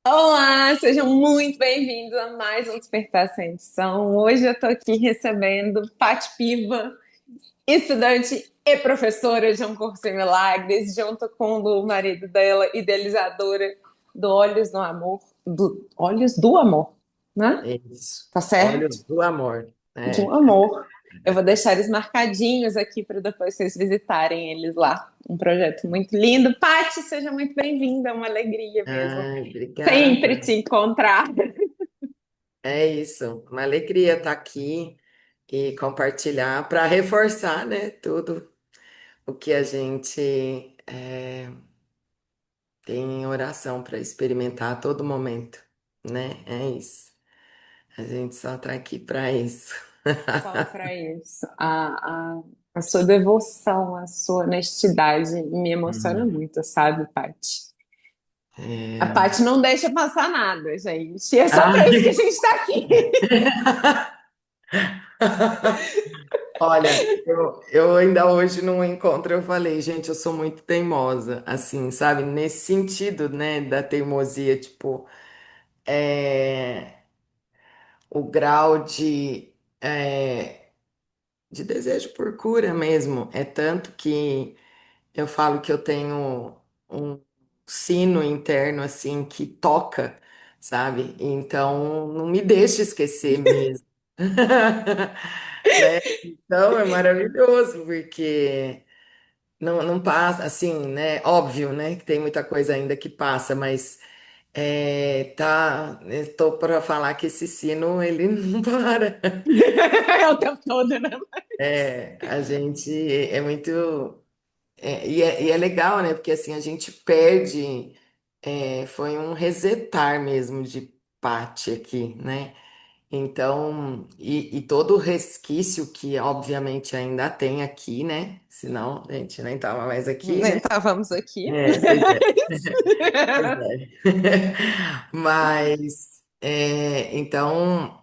Olá, sejam muito bem-vindos a mais um Despertar Sem Edição. Hoje eu tô aqui recebendo Paty Piva, estudante e professora de um curso em Milagres, junto com o marido dela, idealizadora do Olhos do Amor, do Olhos do Amor, né? Isso. Tá certo? Olhos do amor. Do É. Amor. Eu vou deixar eles marcadinhos aqui para depois vocês visitarem eles lá. Um projeto muito lindo. Paty, seja muito bem-vinda, é uma alegria mesmo. Ai, Sempre obrigada. te encontrar. É isso. Uma alegria estar aqui e compartilhar para reforçar, né, tudo o que a gente tem em oração para experimentar a todo momento, né? É isso. A gente só está aqui para isso. Só para isso. A sua devoção, a sua honestidade me emociona Hum. muito, sabe, Paty? A É. Paty não deixa passar nada, gente. E é só para isso que a Ai. gente está aqui. Olha, eu ainda hoje num encontro eu falei, gente, eu sou muito teimosa, assim, sabe? Nesse sentido, né, da teimosia, tipo, é, o grau de desejo por cura mesmo. É tanto que eu falo que eu tenho um sino interno, assim, que toca, sabe? Então, não me deixa esquecer mesmo. Né? Então, é maravilhoso, porque não passa, assim, né? Óbvio, né? Que tem muita coisa ainda que passa, mas estou para falar que esse sino, ele não para. É o tempo todo, né? A gente é muito. E é legal, né? Porque assim, a gente perde. Foi um resetar mesmo de Paty aqui, né? Então, e todo o resquício que obviamente ainda tem aqui, né? Senão a gente nem tava mais aqui, Nem né? estávamos aqui. Pois é, pois Mas... é. Mas, então,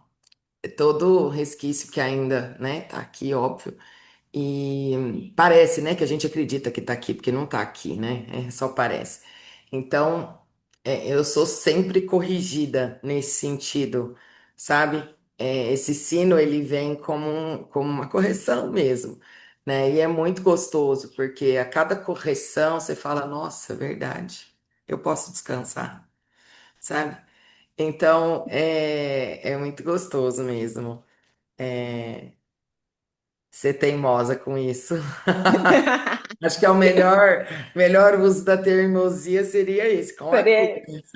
todo o resquício que ainda, né, tá aqui, óbvio. E parece, né, que a gente acredita que tá aqui, porque não tá aqui, né? Só parece. Então, eu sou sempre corrigida nesse sentido, sabe? Esse sino, ele vem como uma correção mesmo, né? E é muito gostoso, porque a cada correção você fala, nossa, é verdade, eu posso descansar, sabe? Então, é muito gostoso mesmo. É, ser teimosa com isso. Acho que é o melhor uso da teimosia seria esse, com a cura. Seria esse.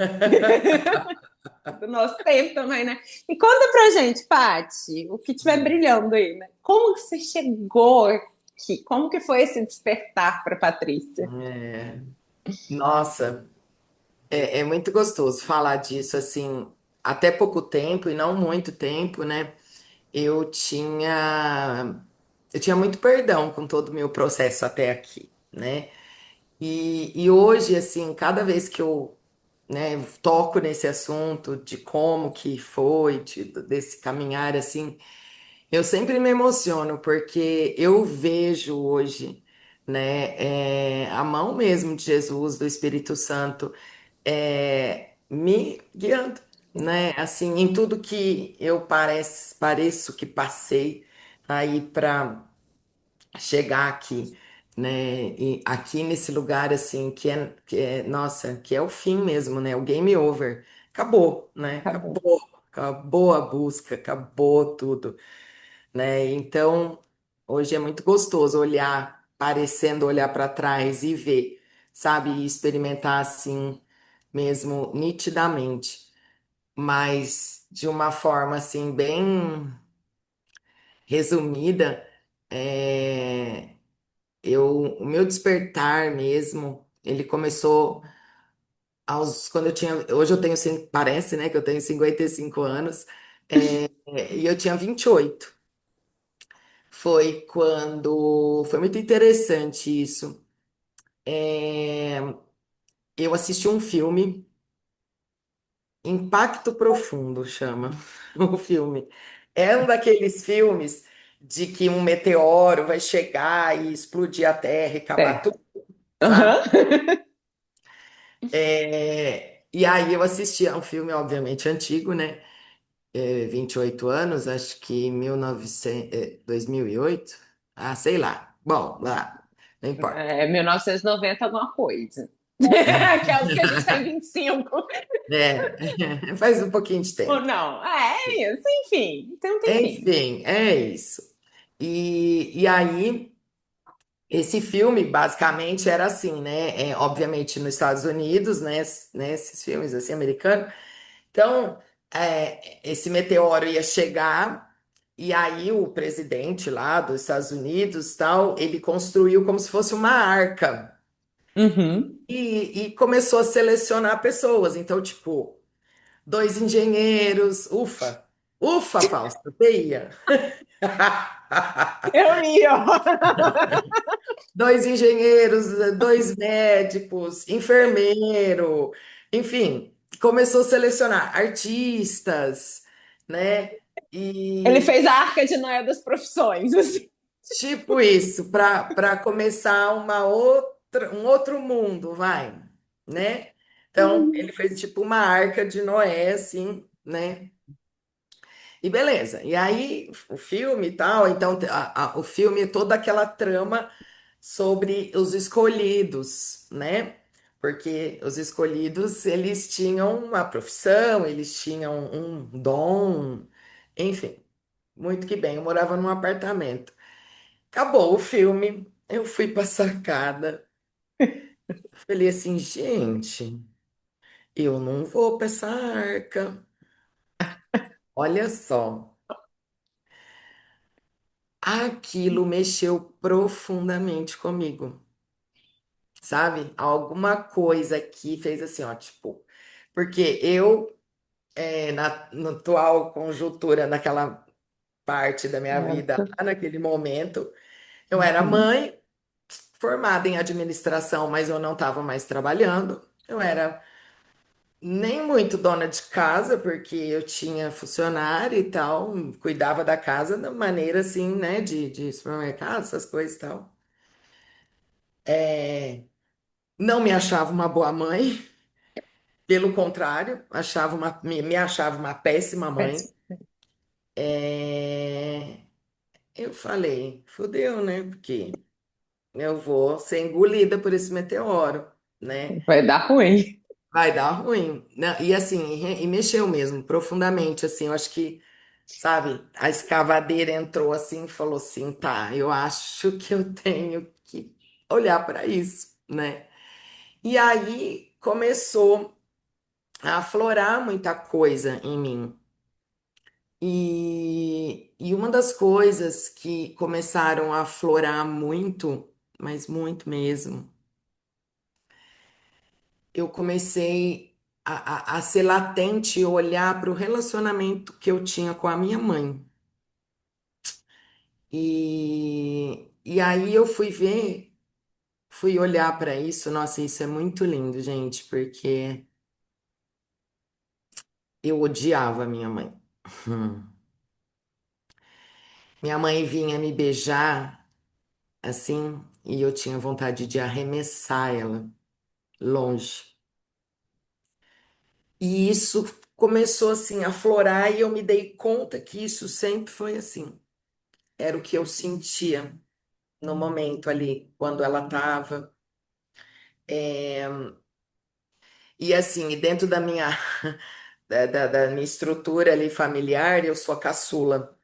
Do nosso tempo também, né? E conta pra gente, Paty, o que estiver brilhando aí, né? Como que você chegou aqui? Como que foi esse despertar para Patrícia? É, nossa, é muito gostoso falar disso assim. Até pouco tempo e não muito tempo, né? Eu tinha eu tinha muito perdão com todo o meu processo até aqui, né? E hoje, assim, cada vez que eu, né, toco nesse assunto de como que foi, desse caminhar, assim, eu sempre me emociono, porque eu vejo hoje, né, a mão mesmo de Jesus, do Espírito Santo, me guiando, né, assim, em tudo que eu pareço que passei aí para chegar aqui, né? E aqui nesse lugar assim nossa, que é o fim mesmo, né? O game over. Acabou, né? Acabou. Acabou a busca, acabou tudo, né? Então, hoje é muito gostoso olhar, parecendo olhar para trás e ver, sabe? E experimentar assim mesmo nitidamente, mas de uma forma assim bem resumida. é, o meu despertar mesmo, ele começou quando eu tinha, hoje eu tenho, parece, né, que eu tenho 55 anos, e eu tinha 28. Foi muito interessante isso. É, eu assisti um filme, Impacto Profundo chama o filme. É um daqueles filmes de que um meteoro vai chegar e explodir a Terra e acabar Certo. tudo, sabe? Aham. E aí eu assisti a um filme, obviamente, antigo, né? 28 anos, acho que 1900, 2008. Ah, sei lá. Bom, lá, não importa. 1990 alguma coisa. Aquelas que a gente tem 25. Faz um pouquinho de Ou tempo. não. É isso, enfim. Tem um tempinho. Enfim, é isso. E aí, esse filme basicamente era assim, né? Obviamente nos Estados Unidos, né? Esses filmes assim americanos. Então, esse meteoro ia chegar, e aí o presidente lá dos Estados Unidos, tal, ele construiu como se fosse uma arca Uhum. e começou a selecionar pessoas. Então, tipo, dois engenheiros, ufa, Fausto, veia. Eu ia. Dois engenheiros, dois médicos, enfermeiro, enfim, começou a selecionar artistas, né? Ele E fez a Arca de Noé das profissões, assim. tipo isso, para começar um outro mundo, vai, né? Então, ele fez tipo uma arca de Noé, assim, né? E beleza. E aí, o filme e tal, então, o filme é toda aquela trama sobre os escolhidos, né? Porque os escolhidos, eles tinham uma profissão, eles tinham um dom, enfim, muito que bem. Eu morava num apartamento. Acabou o filme, eu fui pra sacada. Falei assim, gente, eu não vou pra essa arca. Olha só, aquilo mexeu profundamente comigo, sabe? Alguma coisa que fez assim, ó, tipo, porque eu na atual conjuntura, naquela parte da minha vida, Certo. lá naquele momento, eu era Uhum. mãe, formada em administração, mas eu não estava mais trabalhando. Eu era nem muito dona de casa, porque eu tinha funcionário e tal, cuidava da casa da maneira assim, né, de supermercado, essas coisas e tal. Não me achava uma boa mãe, pelo contrário, me achava uma péssima mãe. É, Eu falei, fudeu, né? Porque eu vou ser engolida por esse meteoro, né? Vai dar ruim. Vai dar ruim. E assim, e mexeu mesmo, profundamente, assim, eu acho que, sabe, a escavadeira entrou assim e falou assim, tá, eu acho que eu tenho que olhar para isso, né? E aí começou a aflorar muita coisa em mim. E uma das coisas que começaram a aflorar muito, mas muito mesmo, eu comecei a ser latente e olhar para o relacionamento que eu tinha com a minha mãe. E aí eu fui ver, fui olhar para isso. Nossa, isso é muito lindo, gente, porque eu odiava a minha mãe. Hum. Minha mãe vinha me beijar assim, e eu tinha vontade de arremessar ela longe. E isso começou assim a florar e eu me dei conta que isso sempre foi assim. Era o que eu sentia no momento ali, quando ela estava. E assim, e dentro da minha, da minha estrutura ali familiar, eu sou a caçula.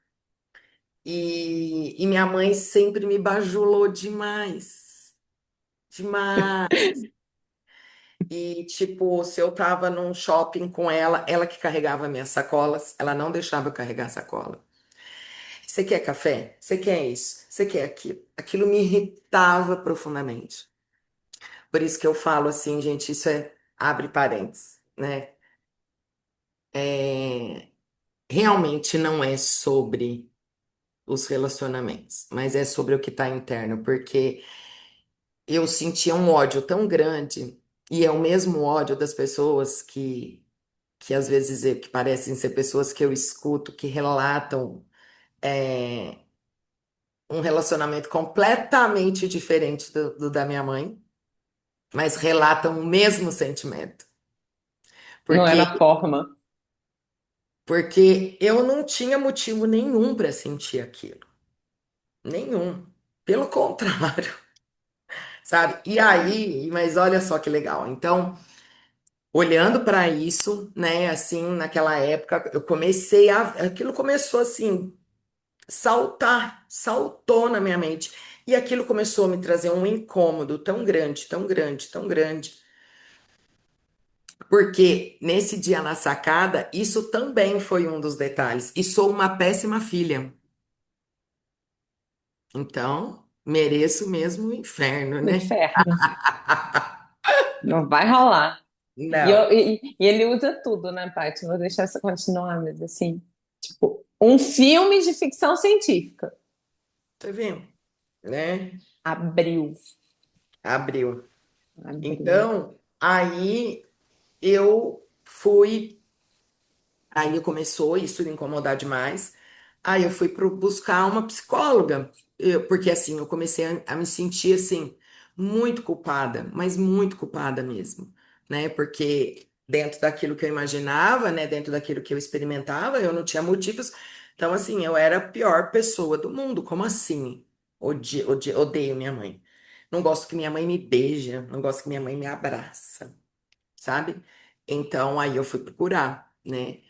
E minha mãe sempre me bajulou demais. Demais. E, tipo, se eu tava num shopping com ela que carregava minhas sacolas, ela não deixava eu carregar a sacola. Você quer café? Você quer isso? Você quer aquilo? Aquilo me irritava profundamente. Por isso que eu falo assim, gente, isso abre parênteses, né? É, realmente não é sobre os relacionamentos, mas é sobre o que está interno, porque eu sentia um ódio tão grande, e é o mesmo ódio das pessoas que às vezes que parecem ser pessoas que eu escuto, que relatam é, um relacionamento completamente diferente do da minha mãe, mas relatam o mesmo sentimento. Não era Porque, a forma. porque eu não tinha motivo nenhum para sentir aquilo. Nenhum. Pelo contrário, sabe? E aí, mas olha só que legal. Então, olhando para isso, né, assim, naquela época, eu comecei a. Aquilo começou assim, saltou na minha mente. E aquilo começou a me trazer um incômodo tão grande, tão grande, tão grande. Porque nesse dia na sacada, isso também foi um dos detalhes. E sou uma péssima filha. Então, mereço mesmo o inferno, né? Inferno. Não vai rolar. Não. E ele usa tudo, né, Paty? Vou deixar você continuar, mas assim, tipo, um filme de ficção científica. Tá vendo? Né? Abriu. Abriu. Abriu. Então, aí eu fui. Aí começou isso me incomodar demais. Aí eu fui buscar uma psicóloga, porque assim, eu comecei a me sentir assim, muito culpada, mas muito culpada mesmo, né? Porque dentro daquilo que eu imaginava, né? Dentro daquilo que eu experimentava, eu não tinha motivos. Então, assim, eu era a pior pessoa do mundo. Como assim? Odeio minha mãe. Não gosto que minha mãe me beija, não gosto que minha mãe me abraça, sabe? Então, aí eu fui procurar, né?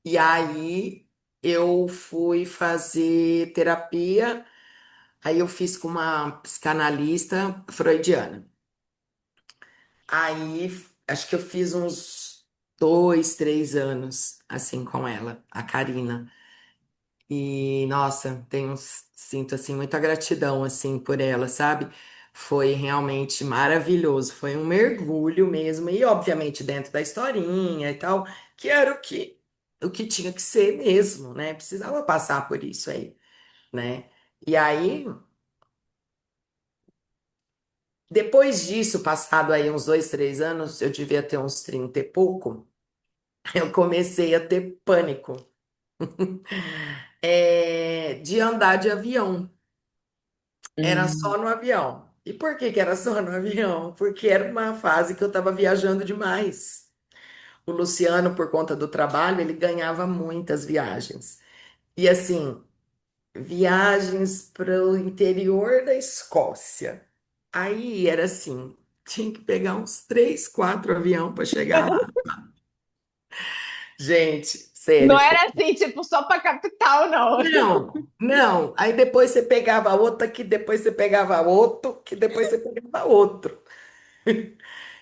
E aí eu fui fazer terapia, aí eu fiz com uma psicanalista freudiana. Aí acho que eu fiz uns 2, 3 anos assim com ela, a Karina. E nossa, sinto assim muita gratidão assim por ela, sabe? Foi realmente maravilhoso, foi um mergulho mesmo e obviamente dentro da historinha e tal, que era o que tinha que ser mesmo, né? Precisava passar por isso aí, né? E aí, depois disso, passado aí uns 2, 3 anos, eu devia ter uns 30 e pouco, eu comecei a ter pânico, de andar de avião. Era Hum. só no avião. E por que que era só no avião? Porque era uma fase que eu estava viajando demais. O Luciano, por conta do trabalho, ele ganhava muitas viagens. E assim, viagens para o interior da Escócia. Aí era assim, tinha que pegar uns 3, 4 aviões para chegar lá. Gente, sério, Não foi. era assim, tipo, só pra capital, não. Não, não. Aí depois você pegava outro, que depois você pegava outro, que depois você pegava outro.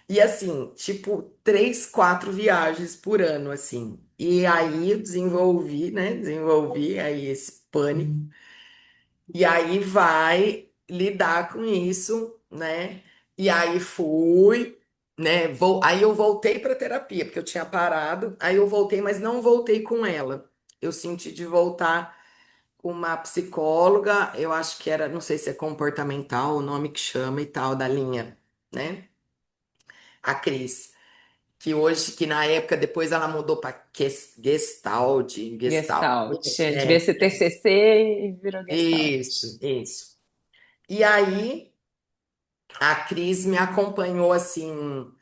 E assim, tipo, 3, 4 viagens por ano, assim. E aí eu desenvolvi, né? Desenvolvi aí esse pânico. E aí vai lidar com isso, né? E aí fui, né? Aí eu voltei para terapia, porque eu tinha parado. Aí eu voltei, mas não voltei com ela. Eu senti de voltar com uma psicóloga, eu acho que era, não sei se é comportamental, o nome que chama e tal, da linha, né? A Cris. Que hoje, que na época, depois ela mudou para Gestalt. Gestalt. Devia É, ser TCC e virou Gestalt. isso. E aí, a Cris me acompanhou assim,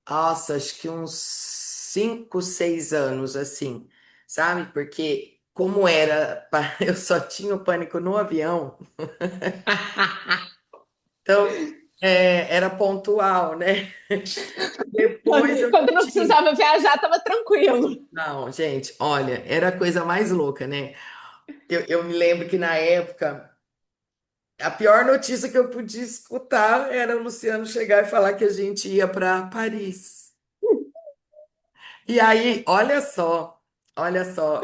nossa, acho que uns 5, 6 anos, assim, sabe? Porque como era, eu só tinha o pânico no avião, então era pontual, né? Depois eu Quando não tive. precisava viajar, tava tranquilo. Não, gente, olha, era a coisa mais louca, né? Eu me lembro que na época, a pior notícia que eu podia escutar era o Luciano chegar e falar que a gente ia para Paris. E aí, olha só.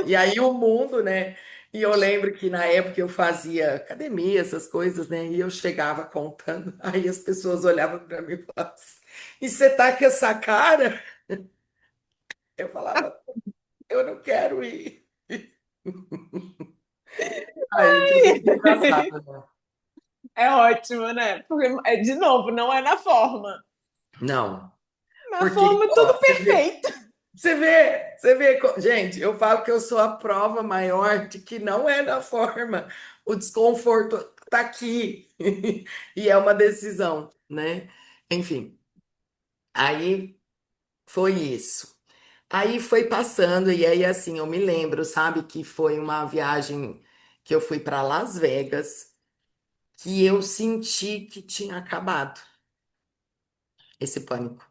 E aí o mundo, né? E eu lembro que na época eu fazia academia, essas coisas, né? E eu chegava contando, aí as pessoas olhavam para mim e falavam assim, e você tá com essa cara? Eu falava, eu não quero ir. Ai, gente, é muito engraçado, né? É ótimo, né? Porque, de novo, não é na forma. Não, Na porque, forma, ó, tudo perfeito. gente, eu falo que eu sou a prova maior de que não é da forma, o desconforto tá aqui, e é uma decisão, né? Enfim, aí foi isso. Aí foi passando, e aí assim, eu me lembro, sabe, que foi uma viagem que eu fui para Las Vegas, que eu senti que tinha acabado esse pânico.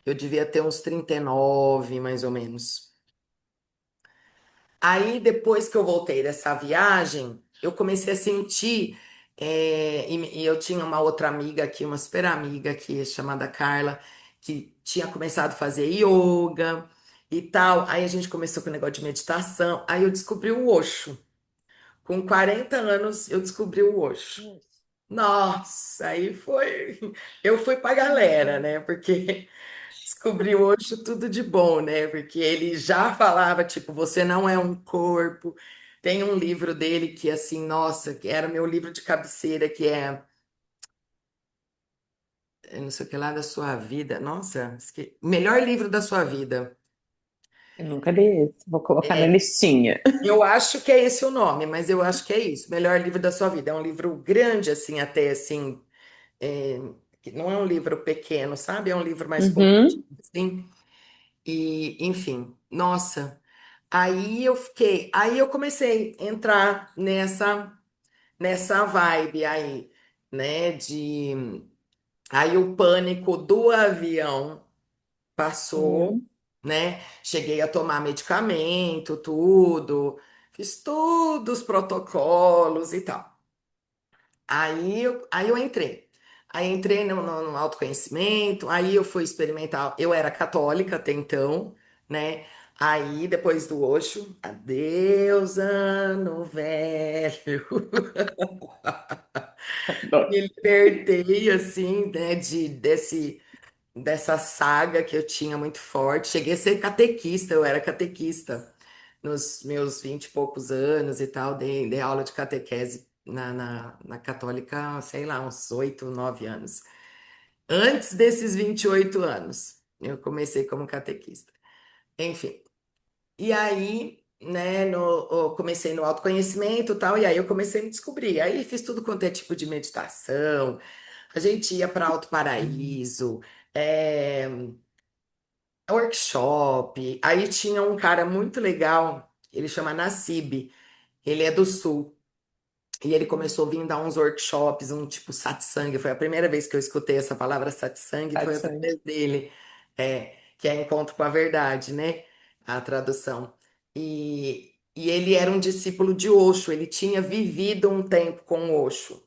Eu devia ter uns 39 mais ou menos. Aí, depois que eu voltei dessa viagem, eu comecei a sentir. E eu tinha uma outra amiga aqui, uma super amiga aqui, chamada Carla, que tinha começado a fazer yoga e tal. Aí a gente começou com o negócio de meditação. Aí eu descobri o Osho. Com 40 anos, eu descobri o Osho. Nossa, aí foi. Eu fui pra galera, né? Porque descobri hoje tudo de bom, né? Porque ele já falava, tipo, você não é um corpo. Tem um livro dele que, assim, nossa, que era meu livro de cabeceira, que é não sei o que lá da sua vida. Nossa, o melhor livro da sua vida. Eu nunca li esse, vou colocar na É, listinha. eu acho que é esse o nome, mas eu acho que é isso. Melhor livro da sua vida. É um livro grande, assim, até assim. é, que não é um livro pequeno, sabe? É um livro mais comprido, Uhum, assim. E, enfim, nossa. Aí eu comecei a entrar nessa vibe aí, né, aí o pânico do avião passou, uhum. né? Cheguei a tomar medicamento, tudo, fiz todos os protocolos e tal. Aí eu entrei. Aí entrei no autoconhecimento, aí eu fui experimentar. Eu era católica até então, né? Aí depois do Osho, adeus, ano velho. Me libertei assim, né, dessa saga que eu tinha muito forte. Cheguei a ser catequista, eu era catequista nos meus 20 e poucos anos e tal. Dei aula de catequese na católica, sei lá, uns 8, 9 anos. Antes desses 28 anos, eu comecei como catequista. Enfim, e aí, né, eu comecei no autoconhecimento e tal, e aí eu comecei a me descobrir. Aí fiz tudo quanto é tipo de meditação. A gente ia para Alto Paraíso, é, workshop. Aí tinha um cara muito legal, ele chama Nassib, ele é do Sul. E ele começou a vir dar uns workshops, um tipo satsang. Foi a primeira vez que eu escutei essa palavra satsang, Tá de foi sangue. através dele, que é encontro com a verdade, né? A tradução. E ele era um discípulo de Osho, ele tinha vivido um tempo com Osho.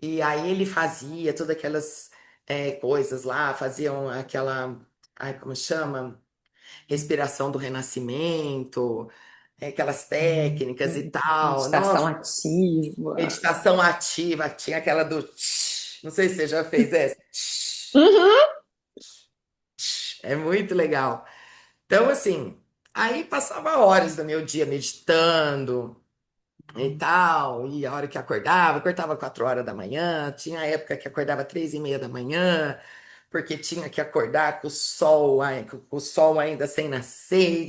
E aí ele fazia todas aquelas coisas lá, faziam aquela, ai, como chama? Respiração do renascimento, aquelas técnicas e tal. Meditação Nossa, ativa. meditação ativa, tinha aquela do tsh, não sei se você já fez essa. Tsh, Uhum. tsh, é muito legal. Então, assim, aí passava horas do meu dia meditando e tal, e a hora que acordava 4 horas da manhã, tinha época que acordava 3:30 da manhã, porque tinha que acordar com o sol, com o sol ainda sem nascer,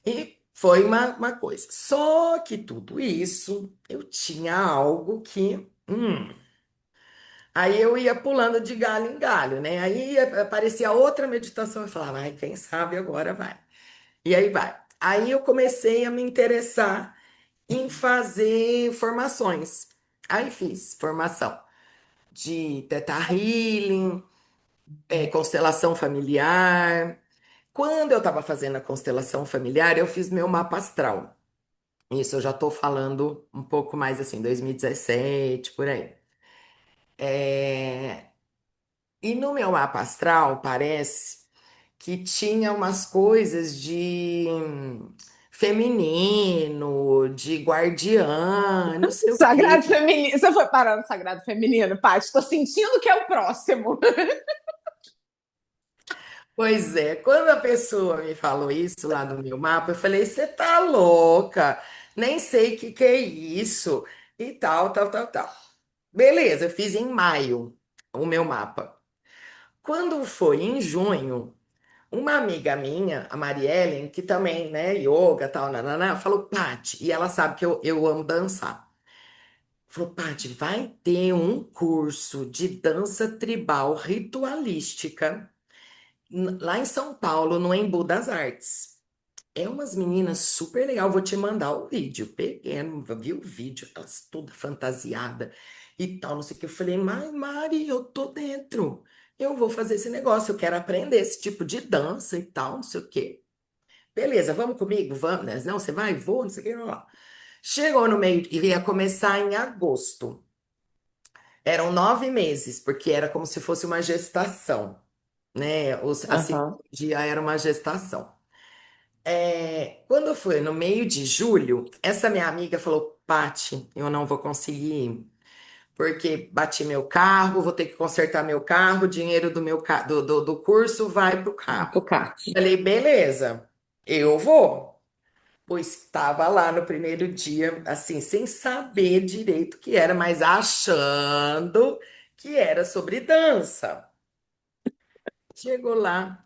e foi uma coisa. Só que tudo isso, eu tinha algo que. Aí eu ia pulando de galho em galho, né? Aí aparecia outra meditação e falava, ai, quem sabe agora vai. E aí vai. Aí eu comecei a me interessar em fazer formações. Aí fiz formação de Theta Healing, constelação familiar. Quando eu estava fazendo a constelação familiar, eu fiz meu mapa astral. Isso eu já estou falando um pouco mais assim, 2017, por aí. É, E no meu mapa astral, parece que tinha umas coisas de feminino, de guardiã, não sei o Sagrado quê. feminino. Você foi parar no sagrado feminino, Paty? Tô sentindo que é o próximo. Pois é, quando a pessoa me falou isso lá no meu mapa, eu falei: você tá louca? Nem sei o que que é isso. E tal, tal, tal, tal. Beleza, eu fiz em maio o meu mapa. Quando foi em junho, uma amiga minha, a Mariellen, que também, né, yoga, tal, nananá, falou: Paty, e ela sabe que eu amo dançar. Falou: Paty, vai ter um curso de dança tribal ritualística lá em São Paulo, no Embu das Artes. É umas meninas super legal, vou te mandar o vídeo. Peguei, vi o vídeo, elas toda fantasiada e tal, não sei o que. Eu falei, mas Mari, eu tô dentro. Eu vou fazer esse negócio, eu quero aprender esse tipo de dança e tal, não sei o quê. Beleza, vamos comigo? Vamos, né? Não, você vai? Vou, não sei o que. Lá. Chegou no meio, ia começar em agosto. Eram 9 meses, porque era como se fosse uma gestação, né? A Aham. cirurgia era uma gestação. Quando foi no meio de julho, essa minha amiga falou: Pati, eu não vou conseguir ir, porque bati meu carro, vou ter que consertar meu carro, o dinheiro do meu do curso vai pro carro. Pro carro. Falei, beleza, eu vou. Pois estava lá no primeiro dia, assim, sem saber direito o que era, mas achando que era sobre dança. Chegou lá,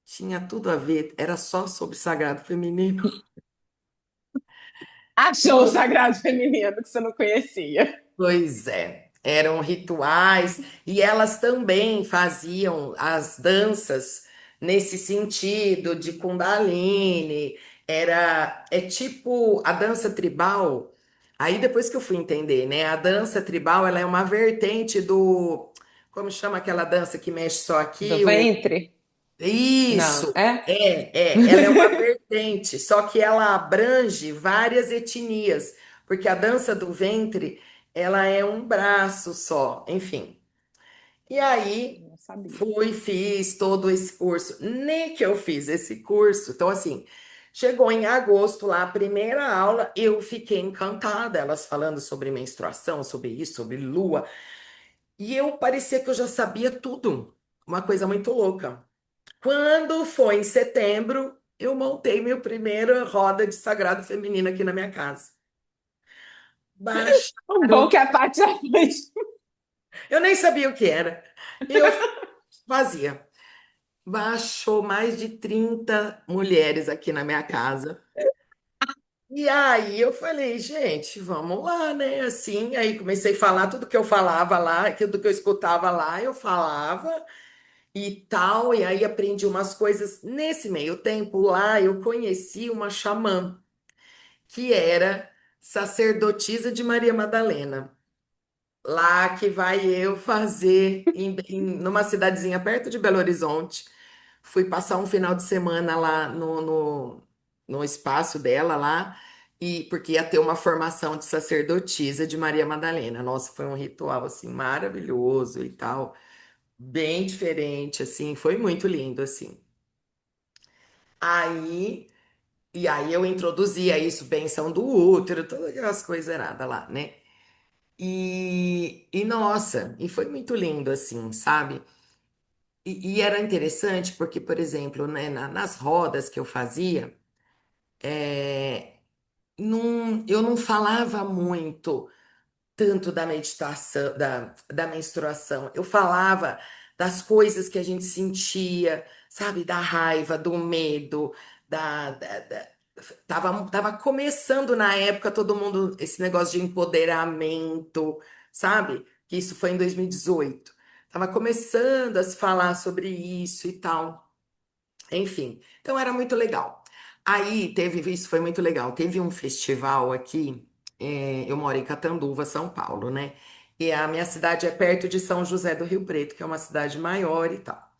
tinha tudo a ver, era só sobre sagrado feminino. Achou o sagrado feminino que você não conhecia. Pois é, eram rituais e elas também faziam as danças nesse sentido de Kundalini. É tipo a dança tribal. Aí depois que eu fui entender, né? A dança tribal, ela é uma vertente do, como chama aquela dança que mexe só Do aqui? ventre? Não, Isso, é? ela é uma vertente, só que ela abrange várias etnias, porque a dança do ventre, ela é um braço só, enfim. E aí Não sabia. fui, fiz todo esse curso, nem que eu fiz esse curso, então assim, chegou em agosto lá, a primeira aula, eu fiquei encantada, elas falando sobre menstruação, sobre isso, sobre lua, e eu parecia que eu já sabia tudo, uma coisa muito louca. Quando foi em setembro, eu montei minha primeira roda de sagrado feminino aqui na minha casa. O bom Baixaram, que a Paty já fez. eu nem sabia o que era. Eu fazia. Baixou mais de 30 mulheres aqui na minha casa. E aí eu falei, gente, vamos lá, né? Assim, aí comecei a falar tudo que eu falava lá, tudo que eu escutava lá, eu falava e tal. E aí aprendi umas coisas. Nesse meio tempo lá, eu conheci uma xamã, que era sacerdotisa de Maria Madalena. Lá que vai eu fazer numa cidadezinha perto de Belo Horizonte. Fui passar um final de semana lá no espaço dela lá, e porque ia ter uma formação de sacerdotisa de Maria Madalena. Nossa, foi um ritual assim maravilhoso e tal, bem diferente assim, foi muito lindo assim. Aí E aí eu introduzia isso, benção do útero, todas aquelas coisas eradas lá, né? Nossa, e foi muito lindo, assim, sabe? E era interessante porque, por exemplo, né, nas rodas que eu fazia, é, eu não falava muito tanto da meditação, da menstruação. Eu falava das coisas que a gente sentia, sabe? Da raiva, do medo, tava começando na época todo mundo, esse negócio de empoderamento, sabe? Que isso foi em 2018. Tava começando a se falar sobre isso e tal. Enfim, então era muito legal. Aí teve, isso foi muito legal. Teve um festival aqui, eu moro em Catanduva, São Paulo, né? E a minha cidade é perto de São José do Rio Preto, que é uma cidade maior e tal.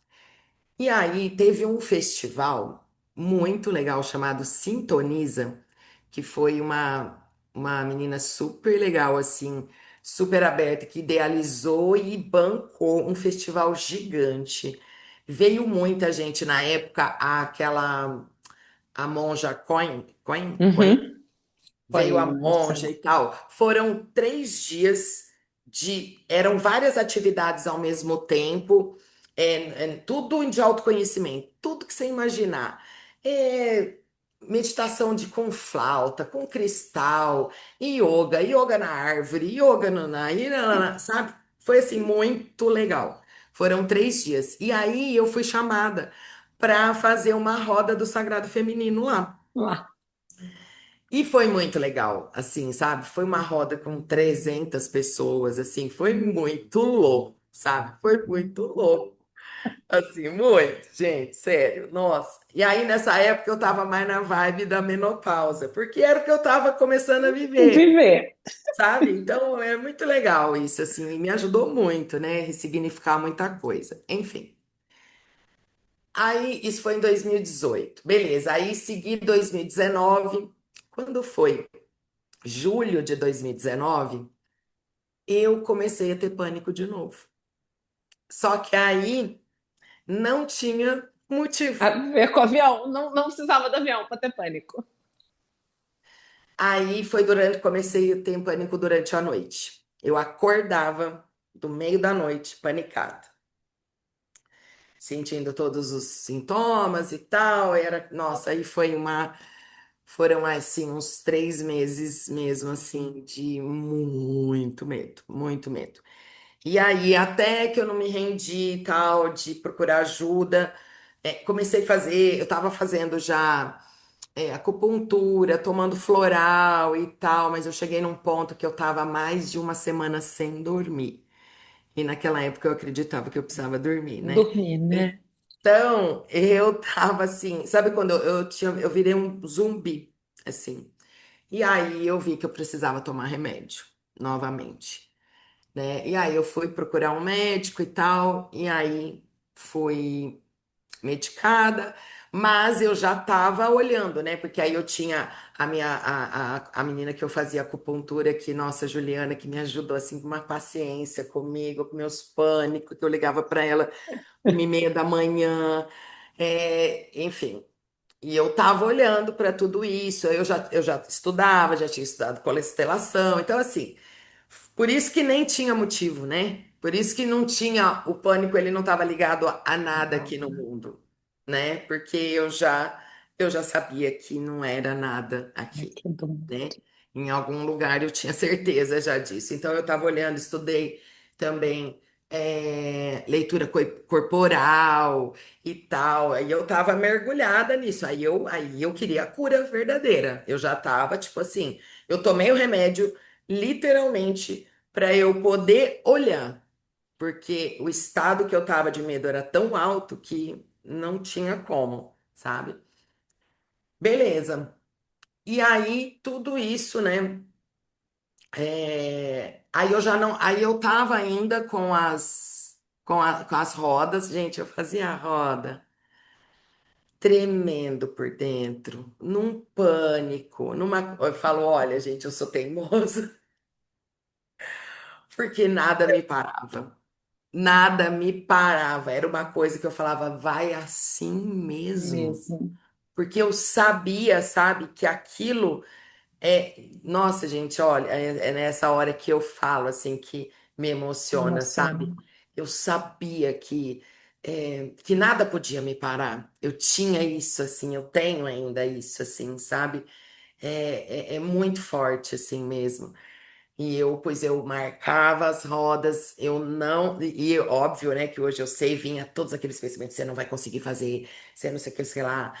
E aí teve um festival muito legal chamado Sintoniza, que foi uma menina super legal, assim, super aberta, que idealizou e bancou um festival gigante. Veio muita gente na época, a monja Coen, Uhum. veio a Foi, sei monja lá. e tal. Foram 3 dias eram várias atividades ao mesmo tempo, tudo de autoconhecimento, tudo que você imaginar. É, meditação com flauta, com cristal, yoga na árvore, yoga sabe? Foi assim, muito legal. Foram 3 dias. E aí eu fui chamada para fazer uma roda do Sagrado Feminino lá. Lá. E foi muito legal, assim, sabe? Foi uma roda com 300 pessoas, assim, foi muito louco, sabe? Foi muito louco. Assim, muito, gente, sério, nossa. E aí, nessa época, eu tava mais na vibe da menopausa, porque era o que eu tava começando a viver, Viver. sabe? Então, é muito legal isso, assim, e me ajudou muito, né? Ressignificar muita coisa. Enfim. Aí, isso foi em 2018. Beleza, aí segui 2019. Quando foi julho de 2019, eu comecei a ter pânico de novo. Só que aí não tinha motivo. A ver com o avião. Não, não precisava do avião para ter pânico. Aí foi durante, comecei a ter pânico durante a noite. Eu acordava do meio da noite, panicada, sentindo todos os sintomas e tal. Era, nossa, aí foi uma, foram assim uns 3 meses mesmo assim de muito medo, muito medo. E aí até que eu não me rendi e tal, de procurar ajuda, comecei a fazer, eu estava fazendo já acupuntura, tomando floral e tal, mas eu cheguei num ponto que eu tava mais de uma semana sem dormir. E naquela época eu acreditava que eu precisava dormir, né? Dormir, né? Então, eu tava assim, sabe quando eu virei um zumbi, assim. E aí eu vi que eu precisava tomar remédio novamente, né? E aí eu fui procurar um médico e tal, e aí fui medicada, mas eu já estava olhando, né? Porque aí eu tinha a menina que eu fazia acupuntura, que, nossa, Juliana, que me ajudou assim com uma paciência comigo, com meus pânicos, que eu ligava para ela 1h30 da manhã, enfim. E eu estava olhando para tudo isso, eu já estudava, já tinha estudado colestelação, então assim. Por isso que nem tinha motivo, né? Por isso que não tinha, o pânico ele não estava ligado a nada aqui no mundo, né? Porque eu já sabia que não era nada Ai, aqui, que dor. né? Em algum lugar eu tinha certeza já disso. Então eu estava olhando, estudei também leitura corporal e tal. Aí eu estava mergulhada nisso. Aí eu queria a cura verdadeira. Eu já estava tipo assim, eu tomei o remédio literalmente para eu poder olhar, porque o estado que eu tava de medo era tão alto que não tinha como, sabe? Beleza. E aí, tudo isso, né? Aí eu já não. Aí eu tava ainda com as rodas, gente, eu fazia a roda. Tremendo por dentro, num pânico, eu falo, olha, gente, eu sou teimosa, porque nada me parava. Nada me parava. Era uma coisa que eu falava, vai assim mesmo. Mesmo. Porque eu sabia, sabe, que aquilo Nossa, gente, olha, é nessa hora que eu falo, assim, que me emociona, Emociona. sabe? Eu sabia que nada podia me parar. Eu tinha isso, assim, eu tenho ainda isso, assim, sabe? É muito forte, assim mesmo. Pois eu marcava as rodas, eu não, óbvio, né, que hoje eu sei, vinha todos aqueles pensamentos, você não vai conseguir fazer, você não sei o que, sei lá,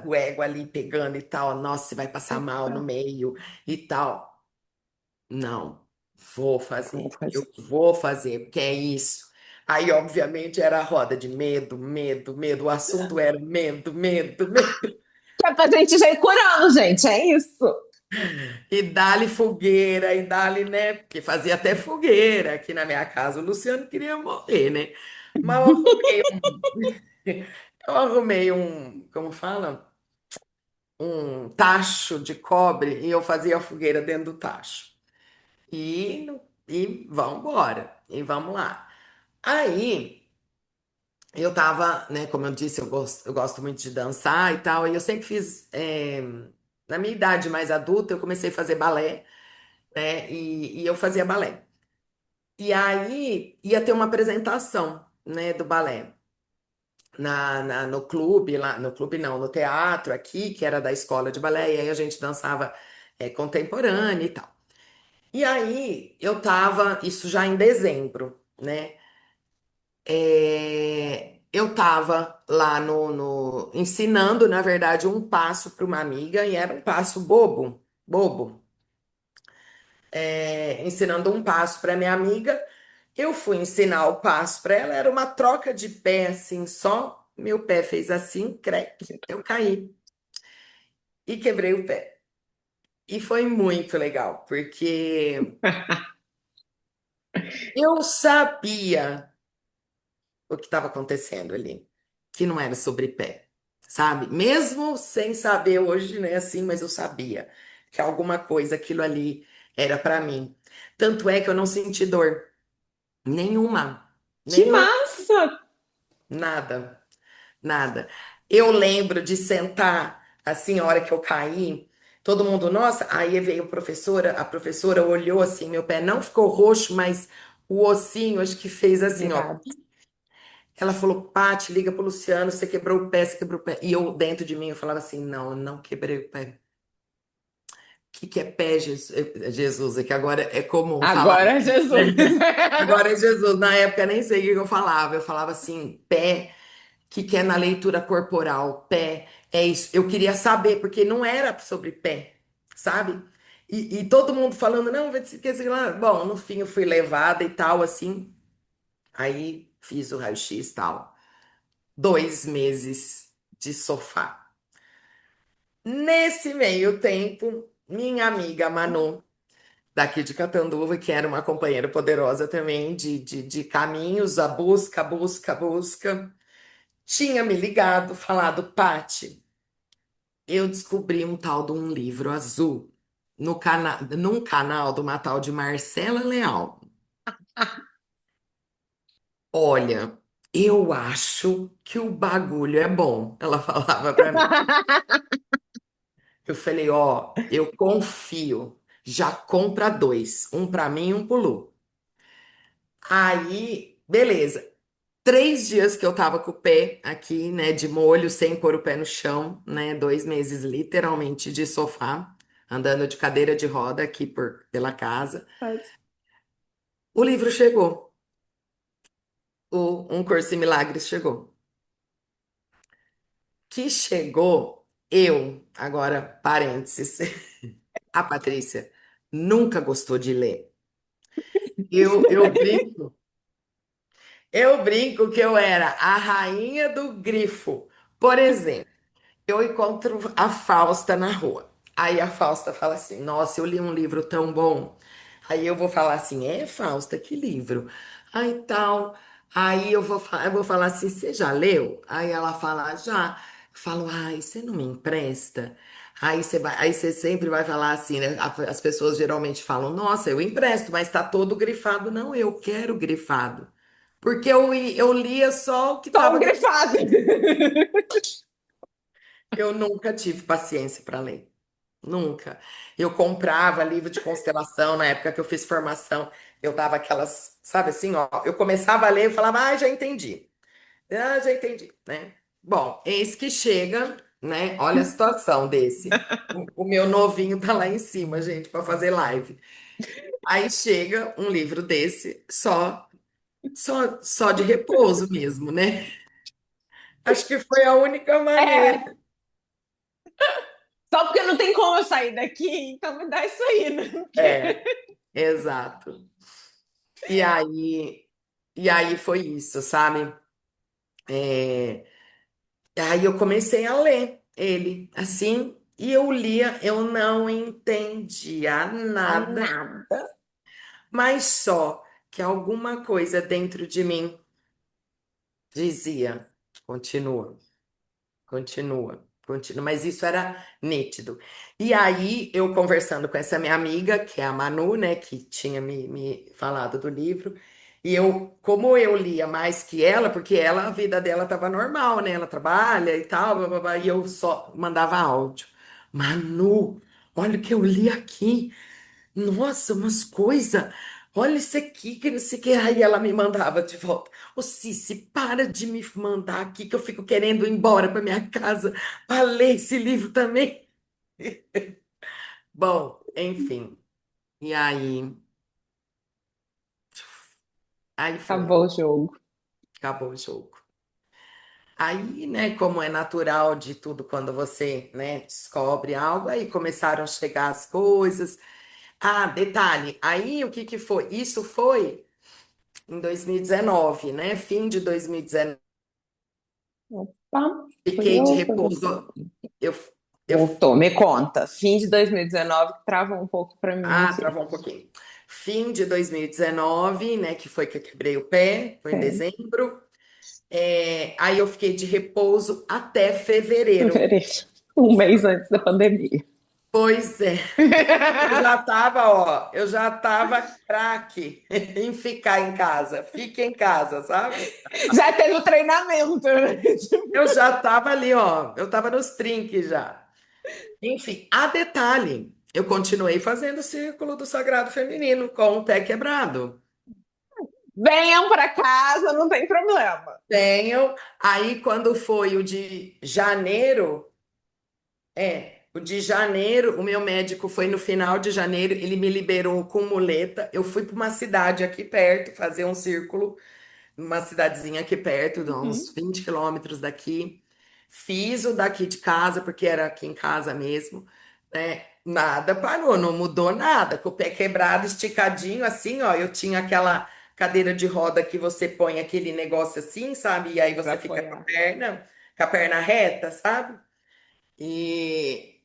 o ego ali pegando e tal, nossa, você vai passar mal no meio e tal. Não, vou Vou fazer, eu fazer. vou fazer, porque é isso. Aí, obviamente, era a roda de medo, medo, medo, o assunto era medo, medo, medo. Que é pra gente já ir curando, gente. É isso. E dá-lhe fogueira, e dá-lhe, né? Porque fazia até fogueira aqui na minha casa. O Luciano queria morrer, né? Mas como fala? Um tacho de cobre e eu fazia a fogueira dentro do tacho. E vamos embora, e vamos lá. Aí eu tava, né? Como eu disse, eu gosto muito de dançar e tal, e eu sempre fiz. Na minha idade mais adulta, eu comecei a fazer balé, né? E eu fazia balé. E aí ia ter uma apresentação, né, do balé no clube, lá no clube não, no teatro aqui, que era da escola de balé, e aí a gente dançava contemporâneo e tal. E aí eu tava, isso já em dezembro, né? Eu tava lá ensinando, na verdade, um passo para uma amiga, e era um passo bobo, bobo. Ensinando um passo para minha amiga. Eu fui ensinar o passo para ela, era uma troca de pé assim, só meu pé fez assim, creque, eu caí e quebrei o pé. E foi muito legal, porque eu sabia o que estava acontecendo ali, que não era sobre pé, sabe? Mesmo sem saber hoje, né, assim, mas eu sabia que alguma coisa, aquilo ali era para mim. Tanto é que eu não senti dor nenhuma, Que nenhuma, massa! nada, nada. Eu lembro de sentar assim, a hora que eu caí, todo mundo, nossa, aí veio a professora olhou assim, meu pé não ficou roxo, mas o ossinho acho que fez assim, ó. Virado. Ela falou, Paty, liga pro Luciano, você quebrou o pé, você quebrou o pé. E eu, dentro de mim, eu falava assim, não, eu não quebrei o pé. O que que é pé, Jesus? Jesus, é que agora é comum falar, Agora, né? Jesus. Agora é Jesus. Na época, eu nem sei o que eu falava. Eu falava assim, pé, que é na leitura corporal, pé, é isso. Eu queria saber, porque não era sobre pé, sabe? E todo mundo falando, não, vai dizer que sei lá. Bom, no fim eu fui levada e tal, assim. Aí fiz o raio-x e tal. 2 meses de sofá. Nesse meio tempo, minha amiga Manu, daqui de Catanduva, que era uma companheira poderosa também de caminhos, a busca, busca, busca, tinha me ligado, falado, Pati, eu descobri um tal de um livro azul num canal de uma tal de Marcela Leal. Olha, eu acho que o bagulho é bom, ela falava pra mim. Eu falei, ó, eu confio. Já compra dois, um pra mim e um pro Lu. Aí, beleza. 3 dias que eu tava com o pé aqui, né, de molho, sem pôr o pé no chão, né, 2 meses literalmente de sofá, andando de cadeira de roda aqui pela casa. O livro chegou, Um Curso em Milagres chegou. Que chegou, agora parênteses, a Patrícia nunca gostou de ler. Eu brinco. Eu brinco que eu era a rainha do grifo. Por exemplo, eu encontro a Fausta na rua. Aí a Fausta fala assim: Nossa, eu li um livro tão bom. Aí eu vou falar assim: É, Fausta, que livro? Aí tal. Aí eu vou falar assim: Você já leu? Aí ela fala: Já. Eu falo: Ai, você não me empresta? Aí você sempre vai falar assim, né? As pessoas geralmente falam: Nossa, eu empresto, mas tá todo grifado. Não, eu quero grifado. Porque eu lia só o que Só estava o grifado. grifado. Eu nunca tive paciência para ler. Nunca. Eu comprava livro de constelação na época que eu fiz formação. Eu dava aquelas, sabe assim, ó. Eu começava a ler e falava, já entendi. Ah, já entendi, né? Bom, eis que chega, né? Olha a situação desse. O meu novinho tá lá em cima, gente, para fazer live. Aí chega um livro desse, só de repouso mesmo, né? Acho que foi a única maneira. É, só porque não tem como eu sair daqui, então me dá isso aí, né? É, exato. E aí, e aí foi isso, sabe? É, aí eu comecei a ler ele, assim, e eu lia, eu não entendia A nada, nada. mas só que alguma coisa dentro de mim dizia, continua. Continua, continua, mas isso era nítido. E aí, eu conversando com essa minha amiga, que é a Manu, né, que tinha me falado do livro, e como eu lia mais que ela, porque ela, a vida dela estava normal, né, ela trabalha e tal, blá, blá, blá, e eu só mandava áudio. Manu, olha o que eu li aqui. Nossa, umas coisas. Olha isso aqui, que não sei o que. Aí ela me mandava de volta. Ô, Cici, para de me mandar aqui, que eu fico querendo ir embora para minha casa para ler esse livro também. Bom, enfim. E aí foi. Acabou o jogo. Acabou o jogo. Aí, né, como é natural de tudo quando você, né, descobre algo, aí começaram a chegar as coisas. Ah, detalhe. Aí o que que foi? Isso foi. em 2019, né? Fim de 2019, Opa, fui fiquei de eu, foi você. repouso. Eu, eu, Voltou, me conta. Fim de 2019 que travou um pouco para mim aqui. travou um pouquinho. Fim de 2019, né? Que foi que eu quebrei o pé, foi em É, dezembro. Aí eu fiquei de repouso até fevereiro. fevereiro, um mês antes da pandemia. Pois é, eu já tava craque em ficar em casa. Fique em casa, sabe? Já teve o treinamento, né? Eu já tava ali, ó. Eu tava nos trinques já. Enfim, a detalhe, eu continuei fazendo o Círculo do Sagrado Feminino com o pé quebrado. Venham para casa, não tem problema. Tenho. Aí, quando foi o de janeiro, o de janeiro, o meu médico foi no final de janeiro, ele me liberou com muleta. Eu fui para uma cidade aqui perto fazer um círculo, numa cidadezinha aqui perto, de uns Uhum. 20 quilômetros daqui. Fiz o daqui de casa, porque era aqui em casa mesmo, né? Nada parou, não mudou nada. Com o pé quebrado, esticadinho, assim, ó. Eu tinha aquela cadeira de roda que você põe aquele negócio assim, sabe? E aí Para você fica apoiar. com a perna reta, sabe? E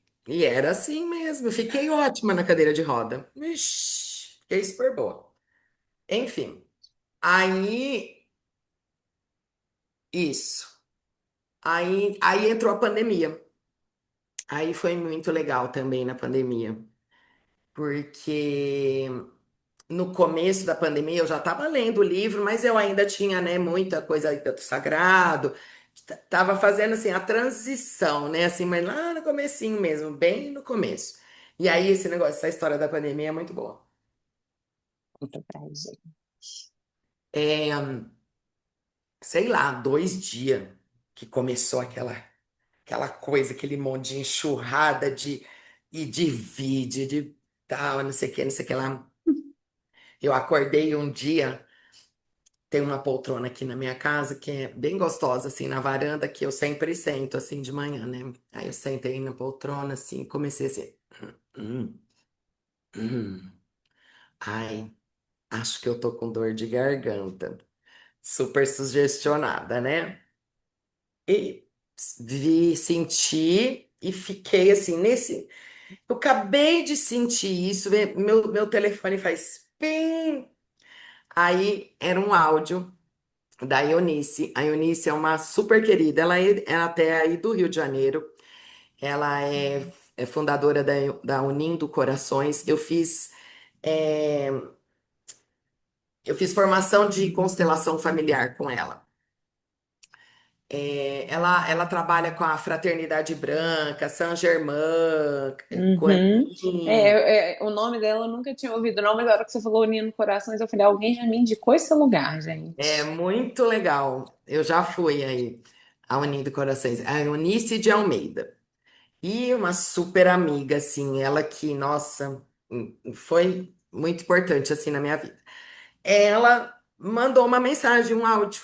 era assim mesmo. Fiquei ótima na cadeira de roda. Ixi, fiquei super boa. Enfim, aí, isso. Aí entrou a pandemia. Aí foi muito legal também na pandemia, porque no começo da pandemia eu já estava lendo o livro, mas eu ainda tinha, né, muita coisa aí do sagrado. Tava fazendo assim a transição, né, assim, mas lá no comecinho mesmo, bem no começo. E aí esse negócio, essa história da pandemia é muito boa. Conta pra gente. É, sei lá, 2 dias que começou aquela coisa, aquele monte de enxurrada de vídeo, de tal, não sei o que, não sei o que lá. Eu acordei um dia, tem uma poltrona aqui na minha casa que é bem gostosa, assim, na varanda, que eu sempre sento, assim, de manhã, né? Aí eu sentei na poltrona, assim, e comecei assim, hum, hum. Ai, acho que eu tô com dor de garganta. Super sugestionada, né? E senti e fiquei assim, nesse. Eu acabei de sentir isso, meu telefone faz pim. Aí era um áudio da Eunice. A Eunice é uma super querida, ela até aí do Rio de Janeiro. Ela é fundadora da Unindo Corações. Eu fiz formação de constelação familiar com ela. Ela trabalha com a Fraternidade Branca, Saint-Germain, Uhum. Kuan-Yin. O nome dela eu nunca tinha ouvido, não, mas na hora que você falou Unindo Corações, eu falei, alguém já me indicou esse lugar, É gente. muito legal. Eu já fui aí, a Unindo Corações. A Eunice de Almeida. E uma super amiga, assim, ela que, nossa, foi muito importante, assim, na minha vida. Ela mandou uma mensagem, um áudio.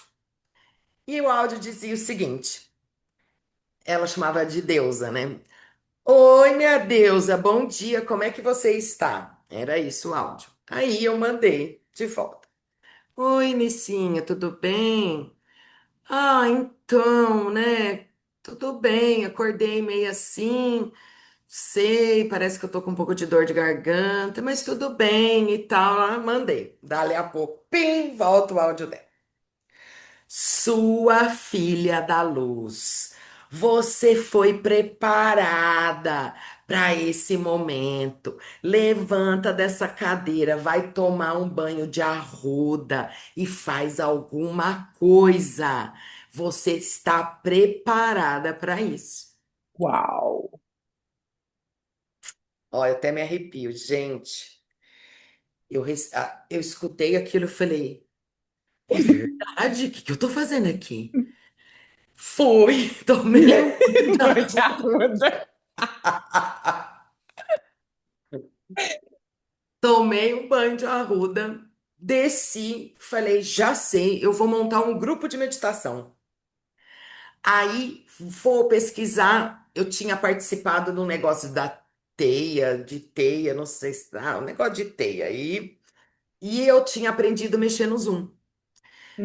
E o áudio dizia o seguinte: ela chamava de deusa, né? Oi, minha deusa, bom dia, como é que você está? Era isso o áudio. Aí eu mandei de volta. Oi, Nissinha, tudo bem? Ah, então, né? Tudo bem, acordei meio assim, sei, parece que eu tô com um pouco de dor de garganta, mas tudo bem e tal. Mandei. Dali a pouco, pim, volta o áudio dela. Sua filha da luz, você foi preparada para esse momento. Levanta dessa cadeira, vai tomar um banho de arruda e faz alguma coisa. Você está preparada para isso. Uau! Olha, eu até me arrepio, gente. Eu escutei aquilo e falei: é verdade? O que que eu tô fazendo aqui? Fui, tomei um banho de Vou te arruda. Tomei um banho de arruda, desci, falei, já sei, eu vou montar um grupo de meditação. Aí vou pesquisar, eu tinha participado de um negócio da teia, não sei se, um negócio de teia, e eu tinha aprendido a mexer no Zoom.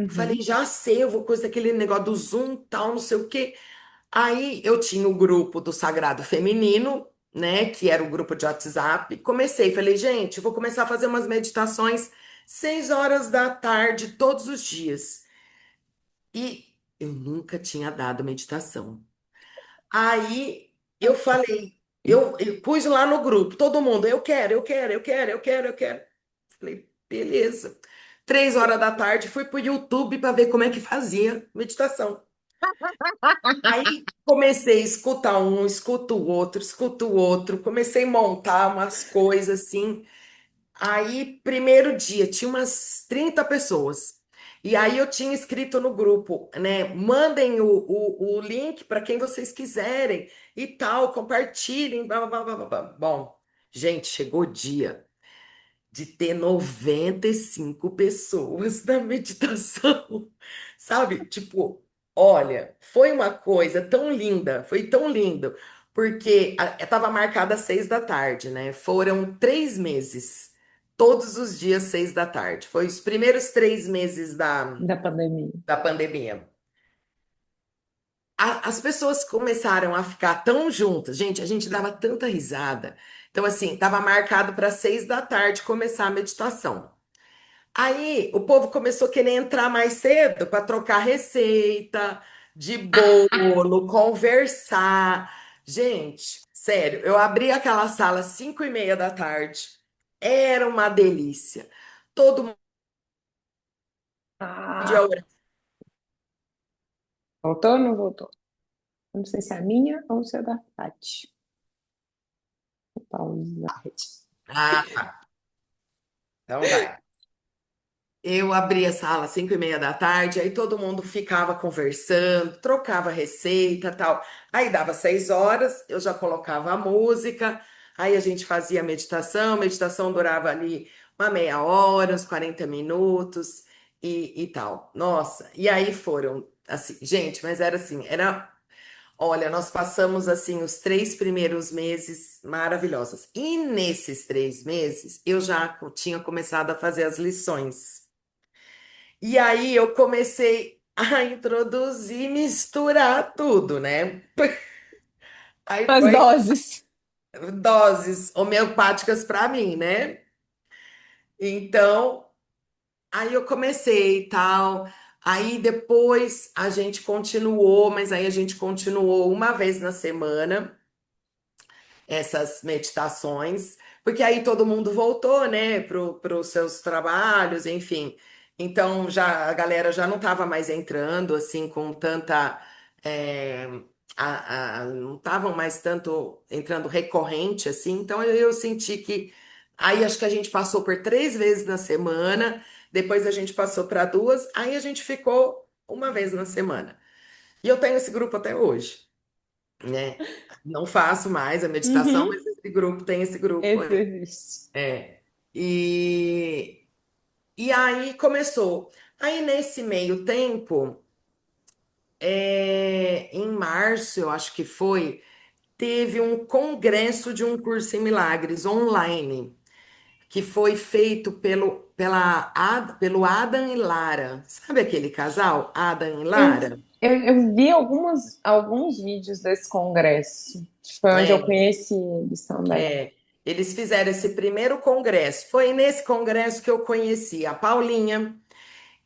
Falei, Uhum. já sei, eu vou coisa aquele negócio do Zoom, tal, não sei o quê. Aí eu tinha o grupo do Sagrado Feminino, né, que era o grupo de WhatsApp. Comecei, falei, gente, eu vou começar a fazer umas meditações 6 horas da tarde todos os dias. E eu nunca tinha dado meditação. Aí eu falei, eu pus lá no grupo, todo mundo, eu quero, eu quero, eu quero, eu quero, eu quero. Falei, beleza. 3 horas da tarde, fui pro YouTube para ver como é que fazia meditação. Aí comecei a escutar um, escuto o outro, comecei a montar umas coisas assim. Aí, primeiro dia, tinha umas 30 pessoas. E aí eu tinha escrito no grupo, né? Mandem o link para quem vocês quiserem e tal, compartilhem. Blá, blá, blá, blá, blá. Bom, gente, chegou o dia de ter 95 pessoas na meditação, sabe? Tipo, olha, foi uma coisa tão linda, foi tão lindo, porque estava marcada às 6 da tarde, né? Foram 3 meses, todos os dias 6 da tarde. Foi os primeiros 3 meses Da pandemia. da pandemia. As pessoas começaram a ficar tão juntas, gente, a gente dava tanta risada. Então, assim, estava marcado para 6 da tarde começar a meditação. Aí o povo começou a querer entrar mais cedo para trocar receita de bolo, conversar. Gente, sério, eu abri aquela sala às 5:30 da tarde. Era uma delícia. Todo mundo Ah, podia orar. voltou ou não voltou? Não sei se é a minha ou se é da Tati. Vou pausar. Ah, tá. Então vai. Eu abri a sala às 5:30 da tarde, aí todo mundo ficava conversando, trocava receita, tal. Aí dava 6 horas, eu já colocava a música, aí a gente fazia a meditação durava ali uma meia hora, uns 40 minutos e tal. Nossa, e aí foram assim, gente, mas era assim, olha, nós passamos assim os 3 primeiros meses maravilhosos. E nesses 3 meses eu já tinha começado a fazer as lições. E aí eu comecei a introduzir, e misturar tudo, né? Aí As foi doses. doses homeopáticas para mim, né? Então, aí eu comecei e tal. Aí depois a gente continuou, mas aí a gente continuou uma vez na semana essas meditações, porque aí todo mundo voltou, né, para os seus trabalhos, enfim. Então já a galera já não estava mais entrando assim com tanta é, não estavam mais tanto entrando recorrente assim. Então eu senti que aí acho que a gente passou por 3 vezes na semana, depois a gente passou para duas, aí a gente ficou uma vez na semana. E eu tenho esse grupo até hoje, né? Não faço mais a meditação, Uhum. mas esse grupo tem esse grupo. Esse existe. É. E, e aí começou. Aí nesse meio tempo, em março, eu acho que foi, teve um congresso de um curso em milagres online, que foi feito pelo Adam e Lara. Sabe aquele casal, Adam e Eu, Lara? eu vi alguns vídeos desse congresso. Foi onde eu É, conheci eles também. É, eles fizeram esse primeiro congresso. Foi nesse congresso que eu conheci a Paulinha,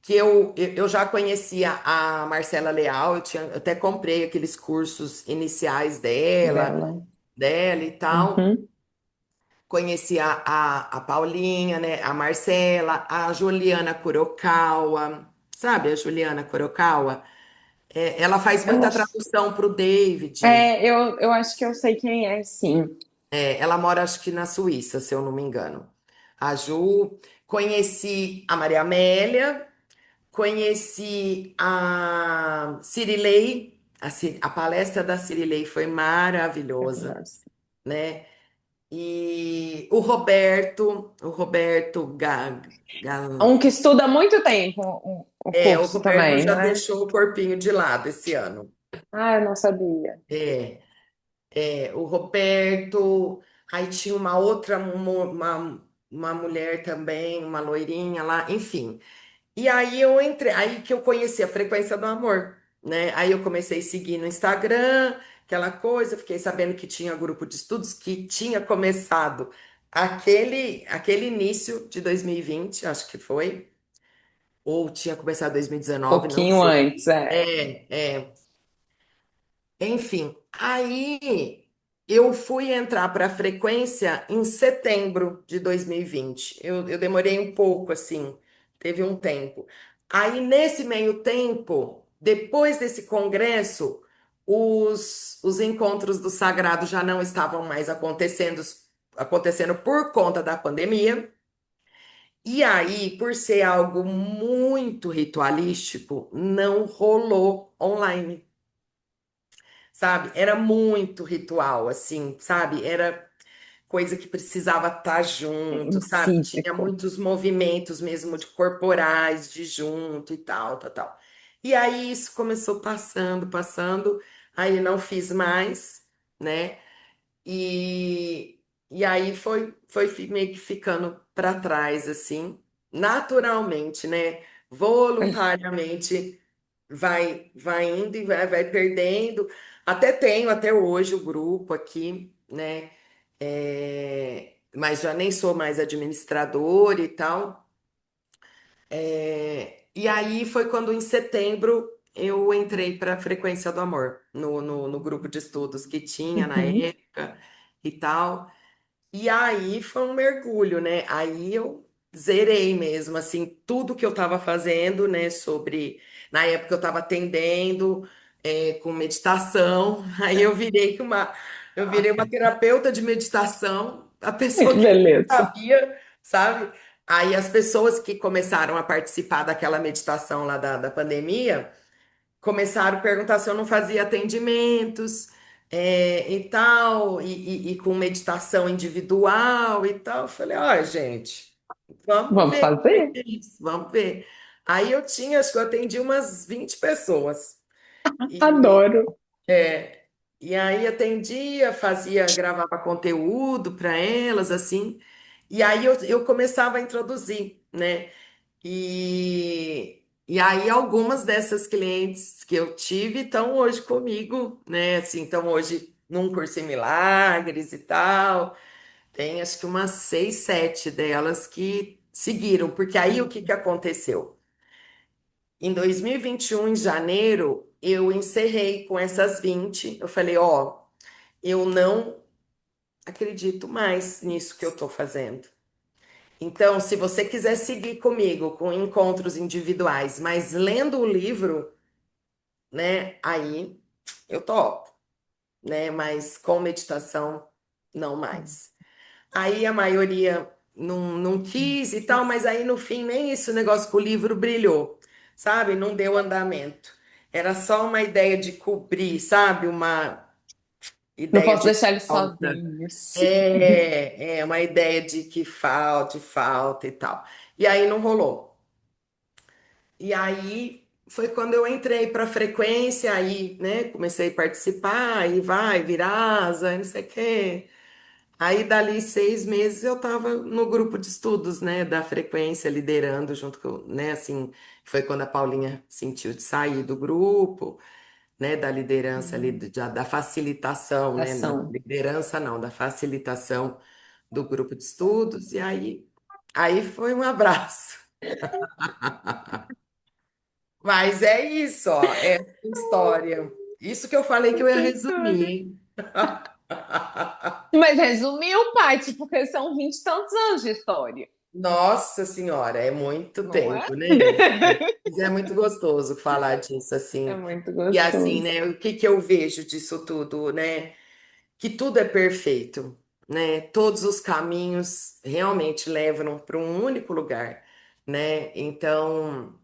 que eu já conhecia a Marcela Leal, eu até comprei aqueles cursos iniciais Dela. dela e tal. Uhum. Conheci a Paulinha, né? A Marcela, a Juliana Kurokawa. Sabe a Juliana Kurokawa? Ela faz Eu muita acho, tradução para o David. eu acho que eu sei quem é, sim. Ela mora, acho que na Suíça, se eu não me engano. A Ju, conheci a Maria Amélia, conheci a Cirilei, a palestra da Cirilei foi maravilhosa, Maravilhosa. né? E o Roberto Um que estuda há muito tempo o o curso Roberto também, já não é? deixou o corpinho de lado esse ano. Ah, eu não sabia. É, o Roberto, aí tinha uma outra, uma mulher também, uma loirinha lá, enfim. E aí eu entrei, aí que eu conheci a Frequência do Amor, né? Aí eu comecei a seguir no Instagram, aquela coisa, fiquei sabendo que tinha grupo de estudos que tinha começado aquele início de 2020, acho que foi, ou tinha começado 2019, não Pouquinho sei. antes, é. É. Enfim, aí eu fui entrar para a frequência em setembro de 2020. Eu demorei um pouco, assim, teve um tempo. Aí, nesse meio tempo, depois desse congresso, os encontros do Sagrado já não estavam mais acontecendo por conta da pandemia. E aí, por ser algo muito ritualístico, não rolou online, sabe? Era muito ritual, assim, sabe? Era coisa que precisava estar junto, sabe? Tinha Físico. muitos movimentos mesmo de corporais, de junto e tal, tal, tal. E aí isso começou passando, aí não fiz mais, né? E aí meio que ficando para trás, assim, naturalmente, né? Voluntariamente vai indo e vai perdendo. Até tenho até hoje o grupo aqui, né? Mas já nem sou mais administradora e tal. E aí foi quando em setembro eu entrei para a Frequência do Amor, no grupo de estudos que tinha na Uhum. época e tal. E aí foi um mergulho, né? Aí eu zerei mesmo, assim, tudo que eu estava fazendo, né? Na época eu estava atendendo, com meditação. Aí eu virei uma terapeuta de meditação, a pessoa Que que não beleza. sabia, sabe? Aí as pessoas que começaram a participar daquela meditação lá da pandemia começaram a perguntar se eu não fazia atendimentos, e tal, e com meditação individual e tal. Eu falei, ó, gente, vamos Vamos ver como é fazer? que é isso, vamos ver. Aí acho que eu atendi umas 20 pessoas. E, Adoro. é, e aí atendia, gravava conteúdo para elas, assim. E aí eu começava a introduzir, né? E aí algumas dessas clientes que eu tive estão hoje comigo, né? Assim, estão hoje num curso em milagres e tal. Tem acho que umas 6, 7 delas que seguiram, porque aí o que que aconteceu? Em 2021, em janeiro, eu encerrei com essas 20. Eu falei, ó, eu não acredito mais nisso que eu tô fazendo. Então, se você quiser seguir comigo com encontros individuais, mas lendo o livro, né, aí eu topo, né, mas com meditação, não mais. Aí a maioria não quis e tal, mas aí no fim nem isso, o negócio com o livro brilhou, sabe? Não deu andamento. Era só uma ideia de cobrir, sabe? Uma Não ideia posso de deixar eles falta. sozinhos. É uma ideia de que falta e tal. E aí não rolou. E aí foi quando eu entrei para a frequência, aí, né, comecei a participar, aí vai, Virasa, não sei o quê. Aí, dali 6 meses, eu estava no grupo de estudos, né, da frequência, liderando junto com, né, assim, foi quando a Paulinha sentiu de sair do grupo, né, da liderança ali, da facilitação, né, da Ação. liderança não, da facilitação do grupo de estudos, e aí foi um abraço. Mas é isso, ó, é a história. Isso que eu falei que eu ia Essa resumir, história. hein? Mas resumiu, Paty, porque são 20 e tantos anos de história, Nossa Senhora, é muito não é? tempo, né? Mas é muito gostoso falar disso, É assim. muito E assim, gostoso. né? O que que eu vejo disso tudo, né? Que tudo é perfeito, né? Todos os caminhos realmente levam para um único lugar, né? Então,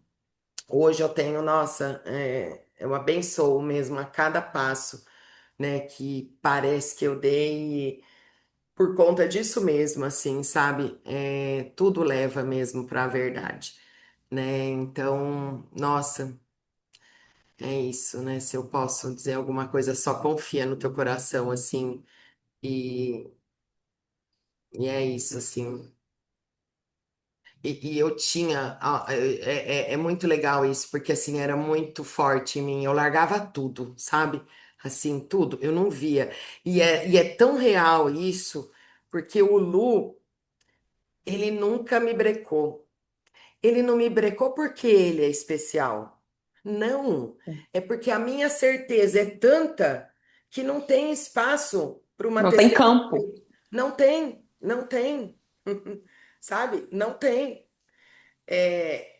hoje eu tenho, nossa, eu abençoo mesmo a cada passo, né? Que parece que eu dei por conta disso mesmo, assim, sabe? Tudo leva mesmo para a verdade, né? Então, nossa, é isso, né? Se eu posso dizer alguma coisa, só confia no teu coração, assim, e, e é isso, assim. E eu tinha. É muito legal isso, porque assim, era muito forte em mim. Eu largava tudo, sabe? Assim, tudo. Eu não via. E é tão real isso, porque o Lu, ele nunca me brecou. Ele não me brecou porque ele é especial. Não. É porque a minha certeza é tanta que não tem espaço para uma Não tem testemunha. campo. Não tem, não tem. Sabe? Não tem.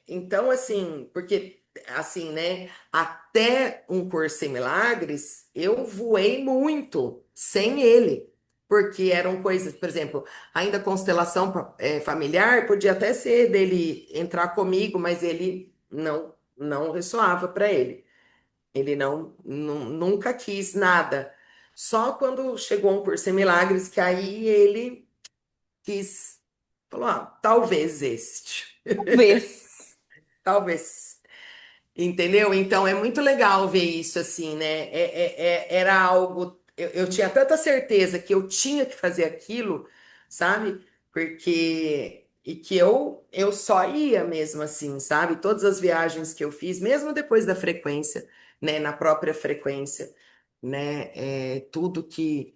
Então, assim, porque, assim, né, até um Curso em Milagres, eu voei muito sem ele, porque eram coisas, por exemplo, ainda constelação familiar, podia até ser dele entrar comigo, mas ele não ressoava para ele. Ele nunca quis nada. Só quando chegou um Curso em Milagres, que aí ele quis, falou, ah, talvez este. Talvez. Talvez. Entendeu? Então é muito legal ver isso assim, né? Era algo. Eu tinha tanta certeza que eu tinha que fazer aquilo, sabe? Porque. E que eu só ia mesmo assim, sabe? Todas as viagens que eu fiz, mesmo depois da frequência, né? Na própria frequência, né? Tudo que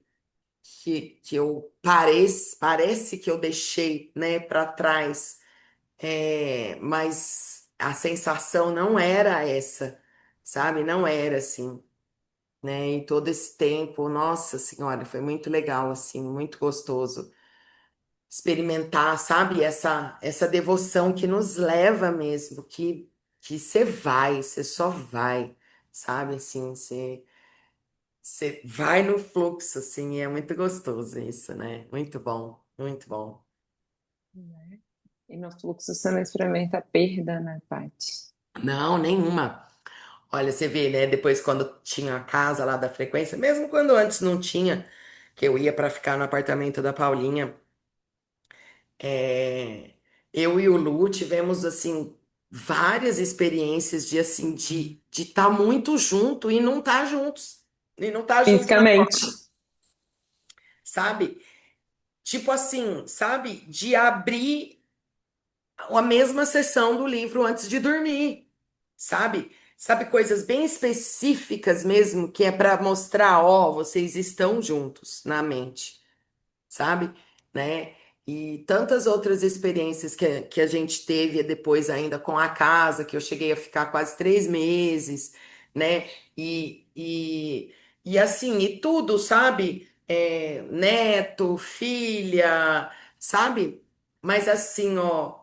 eu parece que eu deixei, né, para trás, mas a sensação não era essa, sabe? Não era assim, né? E todo esse tempo, nossa senhora, foi muito legal, assim, muito gostoso experimentar, sabe? Essa devoção que nos leva mesmo, que você só vai, sabe? Assim, você vai no fluxo, assim, e é muito gostoso isso, né? Muito bom, muito bom. Né? E no fluxo você não experimenta perda, né, Paty? Não, nenhuma. Olha, você vê, né? Depois, quando tinha a casa lá da frequência, mesmo quando antes não tinha, que eu ia para ficar no apartamento da Paulinha, é, eu e o Lu tivemos, assim, várias experiências de, assim, de estar muito junto e não estar juntos. E não estar junto na Fisicamente. sabe? Tipo assim, sabe? De abrir a mesma sessão do livro antes de dormir, sabe? Sabe, coisas bem específicas mesmo, que é para mostrar, ó, vocês estão juntos na mente, sabe? Né? E tantas outras experiências que a gente teve depois ainda com a casa, que eu cheguei a ficar quase 3 meses, né? E assim, e tudo, sabe? Neto, filha, sabe? Mas assim, ó.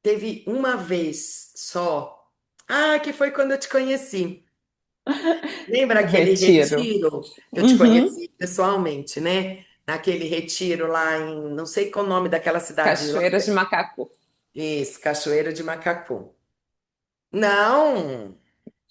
Teve uma vez só. Ah, que foi quando eu te conheci. Lembra No aquele retiro. retiro que eu te Uhum. conheci pessoalmente, né? Naquele retiro lá em, não sei qual o nome daquela cidade lá. Cachoeiras de Macacu. Isso, Cachoeira de Macacu. Não,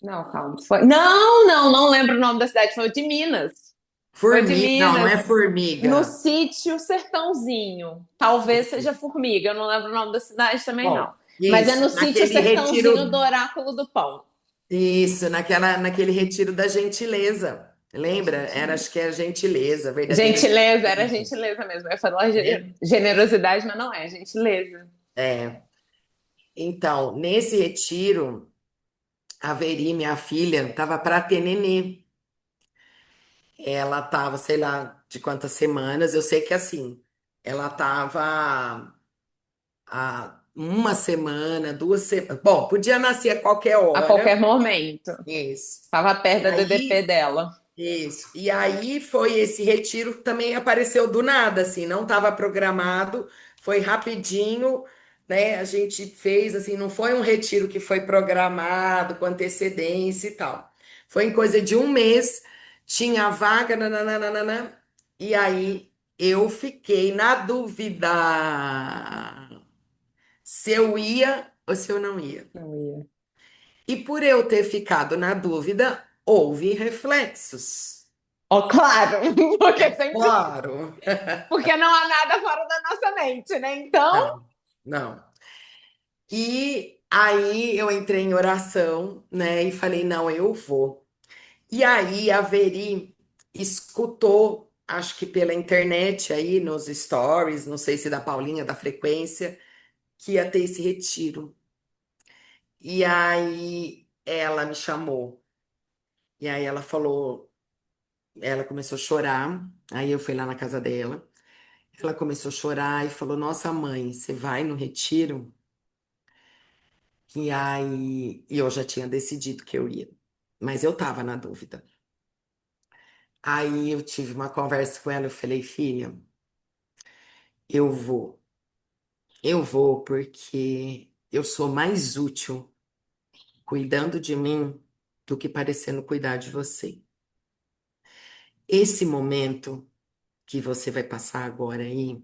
Não, calma. Foi... Não, não, não lembro o nome da cidade. Foi de Minas. Foi de Formiga, não Minas. é No Formiga. sítio Sertãozinho. Talvez seja Formiga. Eu não lembro o nome da cidade também, não. Bom, Mas é no isso, sítio naquele Sertãozinho do retiro, Oráculo do Pão. isso, naquele retiro da gentileza. Lembra? Era, acho que é a gentileza, verdadeira Gentileza, era gentileza, gentileza mesmo. Eu ia falar né? generosidade, mas não é, gentileza. É. Então, nesse retiro, a Veri, minha filha, estava para ter nenê. Ela estava, sei lá, de quantas semanas. Eu sei que assim, ela estava há uma semana, 2 semanas. Bom, podia nascer a qualquer A hora. qualquer momento. Isso. Estava perto E da DDP aí, dela. isso. E aí foi esse retiro que também apareceu do nada, assim, não estava programado, foi rapidinho, né? A gente fez assim, não foi um retiro que foi programado com antecedência e tal. Foi em coisa de um mês, tinha a vaga, nananana, e aí eu fiquei na dúvida se eu ia ou se eu não ia. Não ia. E por eu ter ficado na dúvida, houve reflexos. Ó, claro, porque sempre. Claro. Porque não há nada fora da nossa mente, né? Então, Não, não. E aí eu entrei em oração, né? E falei, não, eu vou. E aí a Veri escutou acho que pela internet aí, nos stories, não sei se da Paulinha, da Frequência, que ia ter esse retiro. E aí ela me chamou. E aí ela falou, ela começou a chorar. Aí eu fui lá na casa dela. Ela começou a chorar e falou: Nossa, mãe, você vai no retiro? E aí e eu já tinha decidido que eu ia, mas eu tava na dúvida. Aí eu tive uma conversa com ela. Eu falei: Filha, eu vou. Eu vou porque eu sou mais útil cuidando de mim do que parecendo cuidar de você. Esse momento que você vai passar agora aí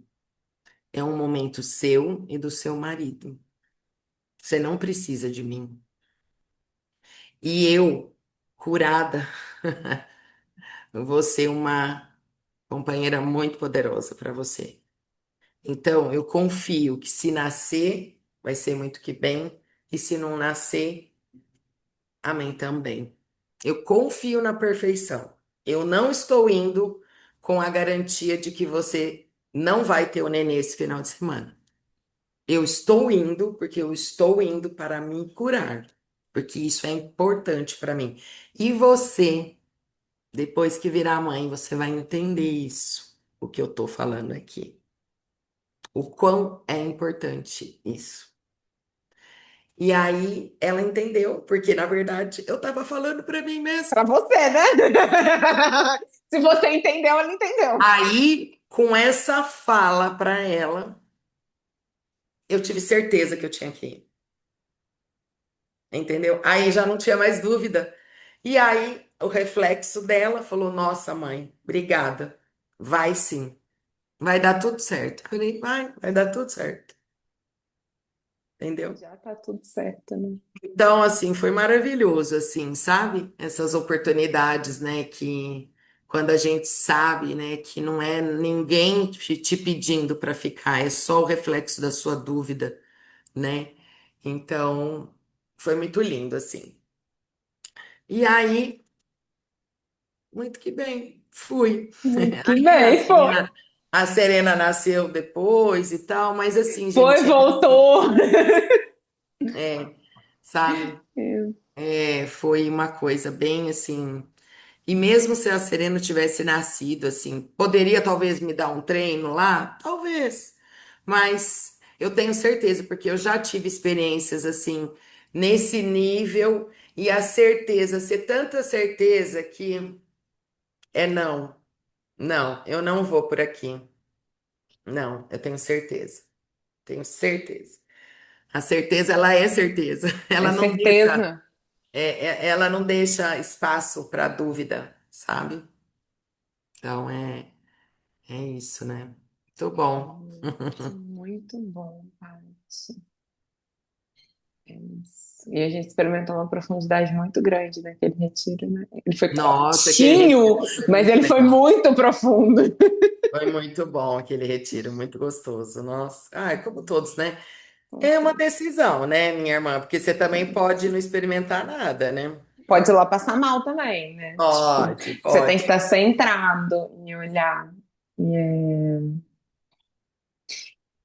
é um momento seu e do seu marido. Você não precisa de mim. E eu, curada, vou ser uma companheira muito poderosa para você. Então, eu confio que se nascer, vai ser muito que bem, e se não nascer, amém também. Eu confio na perfeição. Eu não estou indo com a garantia de que você não vai ter o nenê esse final de semana. Eu estou indo porque eu estou indo para me curar, porque isso é importante para mim. E você, depois que virar mãe, você vai entender isso, o que eu estou falando aqui. O quão é importante isso. E aí ela entendeu, porque na verdade eu estava falando para mim mesma. Pra você, né? Se você entendeu, ela entendeu. Aí, com essa fala para ela, eu tive certeza que eu tinha que ir, entendeu? Aí já não tinha mais dúvida. E aí o reflexo dela falou: Nossa, mãe, obrigada. Vai sim, vai dar tudo certo. Eu falei: vai dar tudo certo, entendeu? Já tá tudo certo, né? Então, assim, foi maravilhoso, assim, sabe? Essas oportunidades, né, que quando a gente sabe, né, que não é ninguém te pedindo para ficar, é só o reflexo da sua dúvida, né? Então, foi muito lindo, assim. E aí, muito que bem, fui. Muito que Aí bem, foi. A Serena nasceu depois e tal, mas assim, Foi, gente, voltou. sabe? Foi uma coisa bem assim. E mesmo se a Serena tivesse nascido assim, poderia talvez me dar um treino lá? Talvez. Mas eu tenho certeza, porque eu já tive experiências assim, nesse nível, e a certeza, ser tanta certeza que é não. Não, eu não vou por aqui. Não, eu tenho certeza. Tenho certeza. A certeza, ela é certeza. É Ela não deixa, certeza. ela não deixa espaço para dúvida, sabe? Então é isso, né? Muito bom. Muito, muito bom, Paty. É isso. E a gente experimentou uma profundidade muito grande naquele retiro, né? Ele foi Nossa, aquele retiro curtinho, foi mas muito ele foi legal. muito profundo. Foi muito bom aquele retiro, muito gostoso. Nossa, ai, como todos, né? É uma decisão, né, minha irmã? Porque você também pode não experimentar nada, né? Pode ir lá passar mal também, né? Tipo, Pode, você tem que pode. estar centrado em olhar.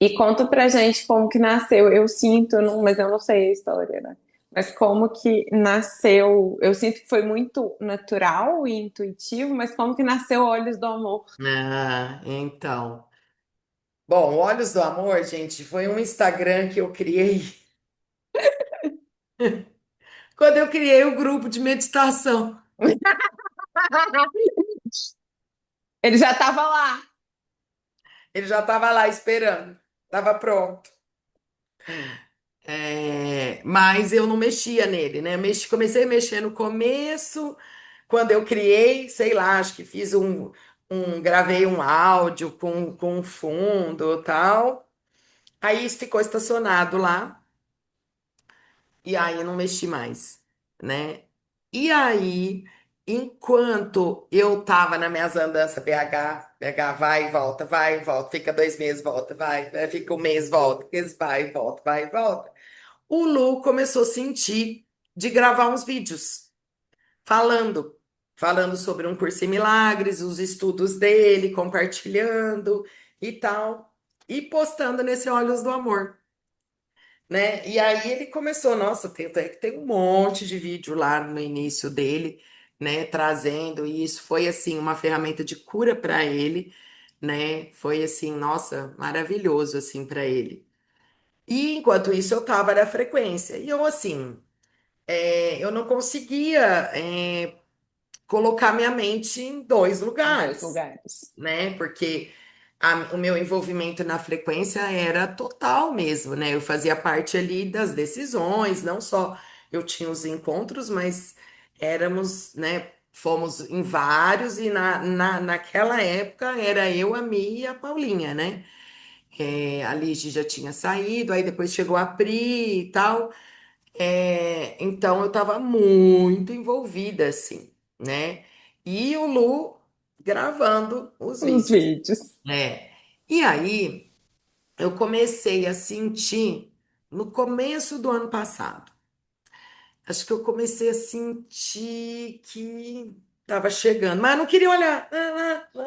E conta pra gente como que nasceu. Eu sinto, mas eu não sei a história, né? Mas como que nasceu? Eu sinto que foi muito natural e intuitivo, mas como que nasceu Olhos do Amor? Ah, então. Bom, Olhos do Amor, gente, foi um Instagram que eu criei quando eu criei o grupo de meditação. Ele já estava lá. Ele já estava lá esperando, estava pronto. Mas eu não mexia nele, né? Comecei a mexer no começo, quando eu criei, sei lá, acho que fiz gravei um áudio com um fundo e tal. Aí ficou estacionado lá, e aí eu não mexi mais, né? E aí, enquanto eu tava nas minhas andanças BH vai e volta, fica 2 meses, volta, fica um mês, volta, vai e volta, vai e volta. O Lu começou a sentir de gravar uns vídeos falando. falando sobre um curso em milagres, os estudos dele, compartilhando e tal, e postando nesse Olhos do Amor, né? E aí ele começou, nossa, tem um monte de vídeo lá no início dele, né, trazendo e isso foi assim uma ferramenta de cura para ele, né? Foi assim, nossa, maravilhoso assim para ele. E enquanto isso eu tava na frequência. E eu assim, eu não conseguia colocar minha mente em dois Em dois lugares, lugares. né? Porque o meu envolvimento na frequência era total mesmo, né? Eu fazia parte ali das decisões, não só eu tinha os encontros, mas éramos, né? Fomos em vários, e naquela época era eu, a Mi e a Paulinha, né? A Ligia já tinha saído, aí depois chegou a Pri e tal. Então eu estava muito envolvida, assim, né? E o Lu gravando os Os vídeos, vídeos. né? E aí eu comecei a sentir no começo do ano passado. Acho que eu comecei a sentir que estava chegando, mas eu não queria olhar.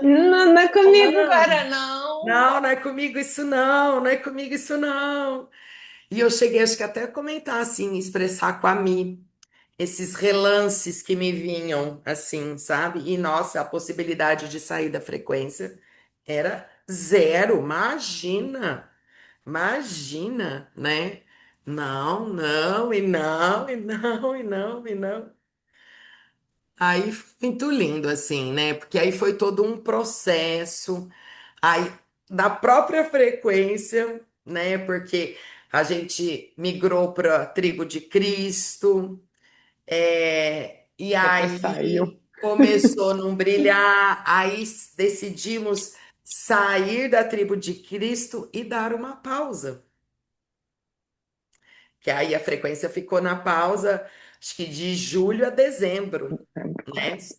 Não, não é comigo Não, agora, não. não, não é comigo isso não, não é comigo isso não. E eu cheguei, acho que até a comentar assim, expressar com a Mi esses relances que me vinham assim, sabe? E nossa, a possibilidade de sair da frequência era zero. Imagina, imagina, né? Não, não, e não, e não, e não, e não. Aí foi muito lindo, assim, né? Porque aí foi todo um processo, aí da própria frequência, né? Porque a gente migrou para a tribo de Cristo. E Depois saiu. aí começou a não brilhar, aí decidimos sair da tribo de Cristo e dar uma pausa. Que aí a frequência ficou na pausa, acho que de julho a dezembro, né? Quase.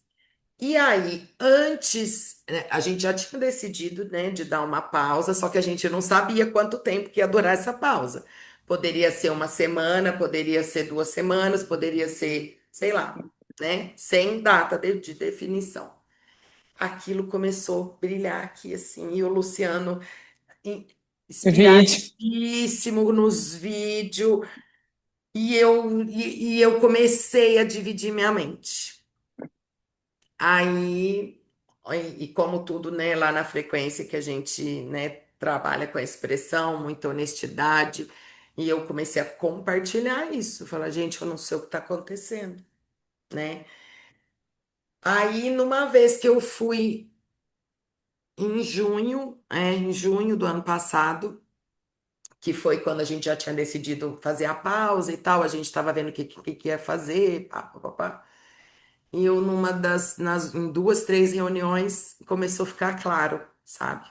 E aí, antes, né, a gente já tinha decidido, né, de dar uma pausa, só que a gente não sabia quanto tempo que ia durar essa pausa. Poderia ser uma semana, poderia ser 2 semanas, poderia ser, sei lá, né, sem data de definição. Aquilo começou a brilhar aqui, assim, e o Luciano in- Vídeo. inspiradíssimo nos vídeos, e eu comecei a dividir minha mente. Aí, e como tudo, né, lá na frequência que a gente, né, trabalha com a expressão, muita honestidade, e eu comecei a compartilhar isso, falar, gente, eu não sei o que está acontecendo, né? Aí, numa vez que eu fui em junho do ano passado, que foi quando a gente já tinha decidido fazer a pausa e tal, a gente estava vendo o que ia fazer, pá, pá, pá, pá. E eu, em 2, 3 reuniões, começou a ficar claro, sabe?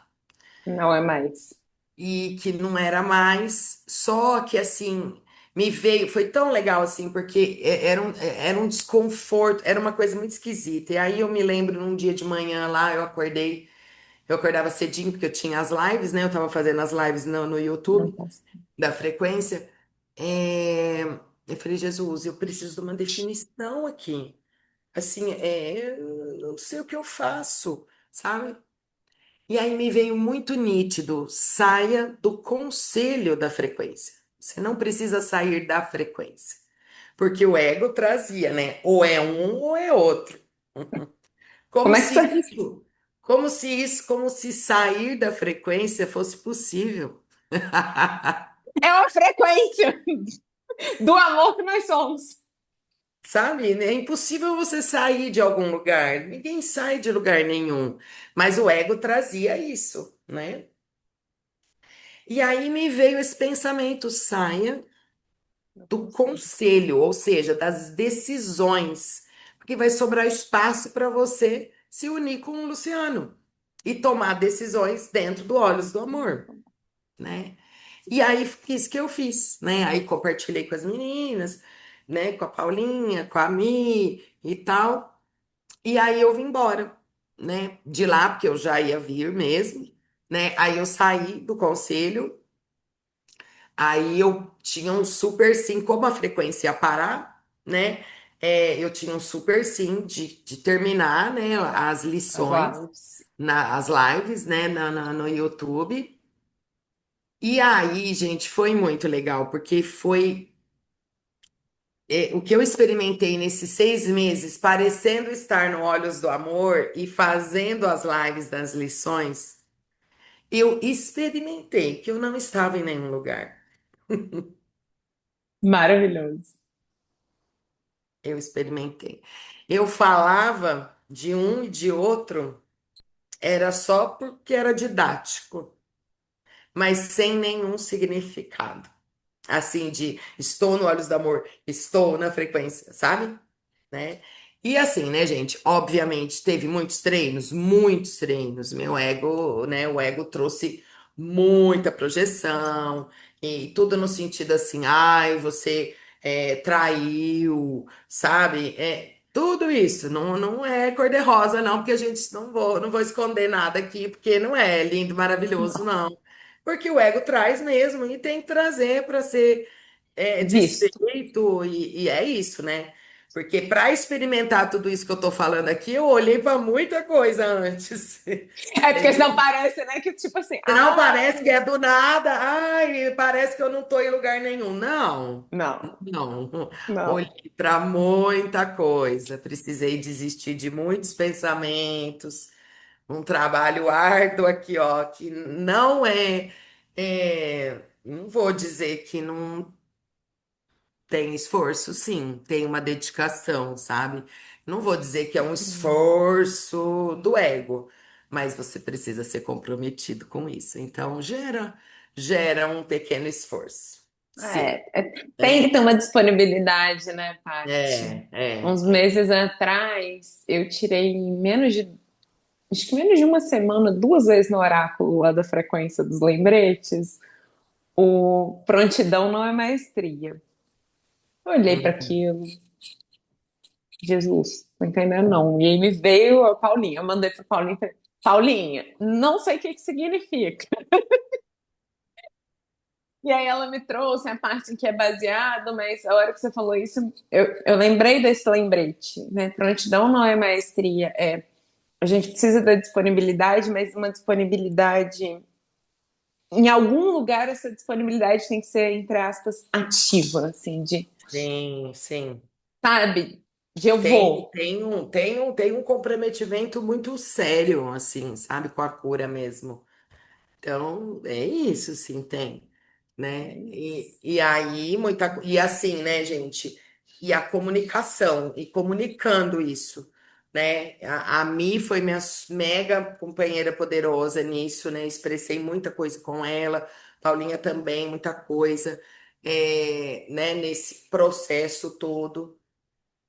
Não é mais. E que não era mais, só que assim, me veio, foi tão legal assim, porque era um desconforto, era uma coisa muito esquisita. E aí eu me lembro num dia de manhã lá, eu acordava cedinho, porque eu tinha as lives, né? Eu tava fazendo as lives no Não YouTube posso. da frequência. É, eu falei, Jesus, eu preciso de uma definição aqui. Assim, eu não sei o que eu faço, sabe? E aí me veio muito nítido: saia do conselho da frequência. Você não precisa sair da frequência. Porque o ego trazia, né? Ou é um ou é outro. Como Como é que se você. como se sair da frequência fosse possível. É uma frequência do amor que nós somos. Sabe? É impossível você sair de algum lugar. Ninguém sai de lugar nenhum. Mas o ego trazia isso, né? E aí me veio esse pensamento: saia Não do consigo. conselho, ou seja, das decisões, porque vai sobrar espaço para você se unir com o Luciano e tomar decisões dentro do Olhos do Amor, né? E aí foi isso que eu fiz, né? Aí compartilhei com as meninas, né? Com a Paulinha, com a Mi e tal. E aí eu vim embora, né? De lá, porque eu já ia vir mesmo, né? Aí eu saí do conselho. Aí eu tinha um super sim, como a frequência ia parar, né? eu tinha um super sim de terminar, né, as As lições, lives. as lives, né, no YouTube. E aí, gente, foi muito legal, porque foi o que eu experimentei nesses 6 meses, parecendo estar no Olhos do Amor e fazendo as lives das lições, eu experimentei que eu não estava em nenhum lugar. Maravilhoso. Eu experimentei. Eu falava de um e de outro, era só porque era didático, mas sem nenhum significado. Assim, de estou no Olhos do Amor, estou na frequência, sabe? Né? E assim, né, gente? Obviamente, teve muitos treinos. Meu ego, né? O ego trouxe muita projeção e tudo no sentido assim, ai, você traiu, sabe? Tudo isso não é cor-de-rosa, não, porque a gente não vou esconder nada aqui, porque não é lindo, maravilhoso, não. Porque o ego traz mesmo e tem que trazer para ser Visto. desfeito, e é isso, né? Porque para experimentar tudo isso que eu tô falando aqui, eu olhei para muita coisa antes. É porque senão parece, né, que tipo assim, Senão ah, parece que é do nada, ai, parece que eu não tô em lugar nenhum. Não, não, não. não. Olhei para muita coisa, precisei desistir de muitos pensamentos, um trabalho árduo aqui, ó, que não vou dizer que não tem esforço, sim, tem uma dedicação, sabe? Não vou dizer que é um esforço do ego, mas você precisa ser comprometido com isso. Então, gera um pequeno esforço. Sim, Tem né? que ter uma disponibilidade, né, Paty? É, é, Uns é. meses atrás, eu tirei acho que menos de uma semana, 2 vezes no oráculo lá da frequência dos lembretes. O prontidão não é maestria. Eu olhei para Uhum. aquilo, Jesus, não entendendo não. E aí me veio a Paulinha, eu mandei para Paulinha, e falei, Paulinha, não sei o que que significa. E aí ela me trouxe a parte em que é baseado, mas a hora que você falou isso, eu lembrei desse lembrete, né? Prontidão não é maestria, a gente precisa da disponibilidade, mas uma disponibilidade. Em algum lugar, essa disponibilidade tem que ser, entre aspas, ativa, assim, de, Sim, sim. sabe, de eu Tem, vou. tem um comprometimento muito sério, assim, sabe, com a cura mesmo. Então, é isso, sim, tem, É né? isso. E aí, e assim, né, gente? E a comunicação, e comunicando isso, né? A Mi foi minha mega companheira poderosa nisso, né? Expressei muita coisa com ela, Paulinha também, muita coisa, né? Nesse processo todo.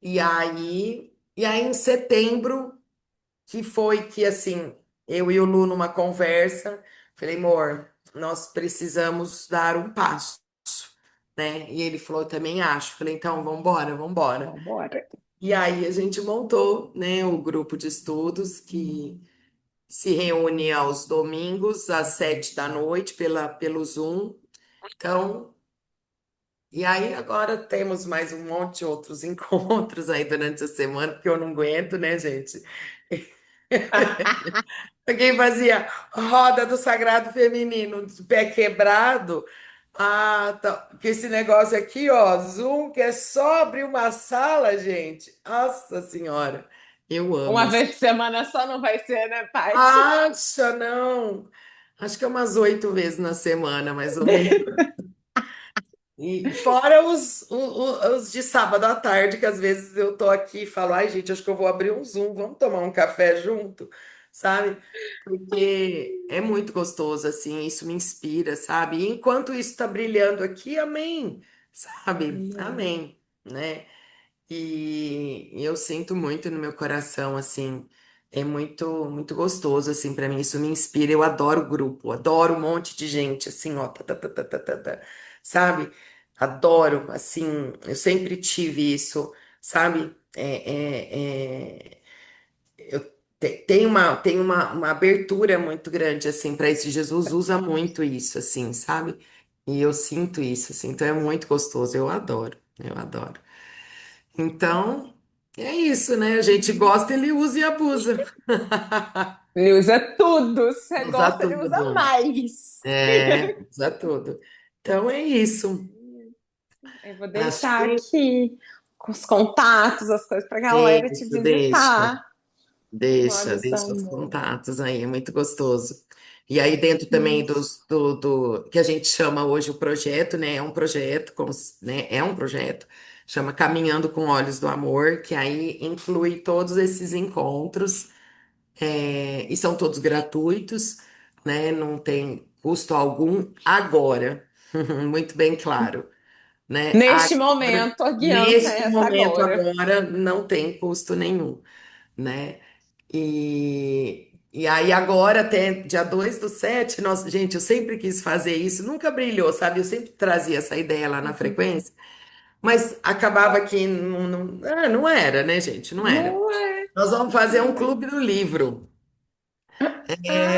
E aí em setembro que foi que assim, eu e o Lu numa conversa, falei, amor, nós precisamos dar um passo, né? E ele falou, eu também acho. Falei, então, vamos embora, vamos embora. Vambora. E aí a gente montou, né, o grupo de estudos que se reúne aos domingos às 7 da noite pelo Zoom. Então, e aí agora temos mais um monte de outros encontros aí durante a semana, porque eu não aguento, né, gente? Quem fazia roda do sagrado feminino de pé quebrado. Ah, tá. Que esse negócio aqui, ó, Zoom, que é só abrir uma sala, gente. Nossa Senhora, eu amo Uma isso. vez por semana só não vai ser, né, Paty? Acha, não. Acho que é umas 8 vezes na semana, mais ou menos. E fora os de sábado à tarde, que às vezes eu tô aqui e falo, ai, gente, acho que eu vou abrir um Zoom, vamos tomar um café junto, sabe? Porque é muito gostoso, assim, isso me inspira, sabe? E enquanto isso tá brilhando aqui, amém, sabe? Amém. Amém, né? E eu sinto muito no meu coração, assim, é muito, muito gostoso, assim, para mim, isso me inspira. Eu adoro grupo, adoro um monte de gente, assim, ó, sabe? Adoro, assim, eu sempre tive isso, sabe? Eu tenho uma abertura muito grande, assim, para isso. Jesus usa muito isso, assim, sabe? E eu sinto isso, assim, então é muito gostoso, eu adoro, eu adoro. Então, é isso, né? A gente gosta, ele usa e abusa. Ele usa tudo. Se você Usa gosta, ele usa tudo. mais. É, usa tudo. Então é isso. Eu vou Acho deixar que aqui com os contatos, as coisas pra galera te deixa, deixa. visitar no Olhos do Deixa os Amor. contatos aí, é muito gostoso. E aí dentro também Isso. do que a gente chama hoje o projeto, né? É um projeto, né? É um projeto, chama Caminhando com Olhos do Amor, que aí inclui todos esses encontros, e são todos gratuitos, né? Não tem custo algum agora, muito bem claro, né? Neste Agora, momento, a guiança é neste essa momento agora. agora, não tem custo nenhum, né? E aí agora, até dia 2/7, gente, eu sempre quis fazer isso, nunca brilhou, sabe? Eu sempre trazia essa ideia lá na Uhum. frequência, mas acabava que não era, né, gente? Não era. Não é, Nós vamos fazer um não é. clube do livro.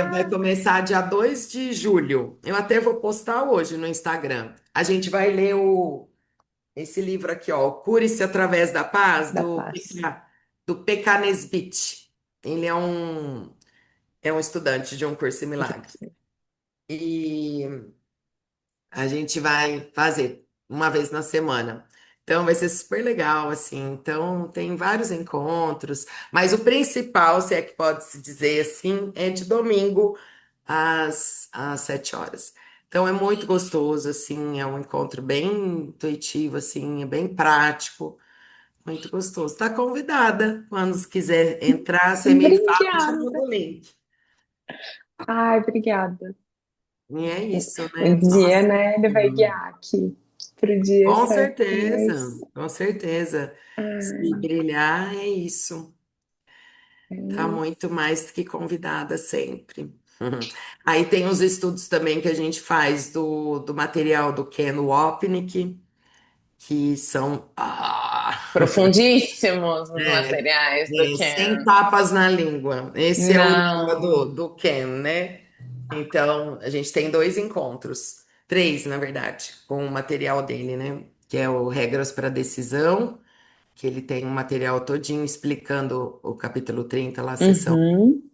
Vai Ah, começar dia 2 de julho. Eu até vou postar hoje no Instagram. A gente vai ler esse livro aqui, ó, Cure-se através da paz, da paz. do P.K. Nesbitt. Ele é um estudante de um curso em milagres. E a gente vai fazer uma vez na semana. Então vai ser super legal, assim. Então tem vários encontros, mas o principal, se é que pode se dizer assim, é de domingo às 7 horas. Então é muito gostoso, assim, é um encontro bem intuitivo, assim, é bem prático, muito gostoso. Tá convidada. Quando quiser entrar, você me fala, eu te Obrigada. mando o link. Ai, obrigada. E é isso, Um né? dia, Nossa. né, ele vai guiar aqui pro dia Com certo, certeza, mas com certeza. Se ah, brilhar, é isso. é Tá isso. muito mais do que convidada sempre. Uhum. Aí tem os estudos também que a gente faz do material do Ken Wapnick, que são Profundíssimos os é, materiais do sem Ken. tapas na língua. Esse é o lema Não. do Ken, né? Então, a gente tem dois encontros, três, na verdade, com o material dele, né? Que é o Regras para Decisão, que ele tem um material todinho explicando o capítulo 30 lá, a sessão Uhum.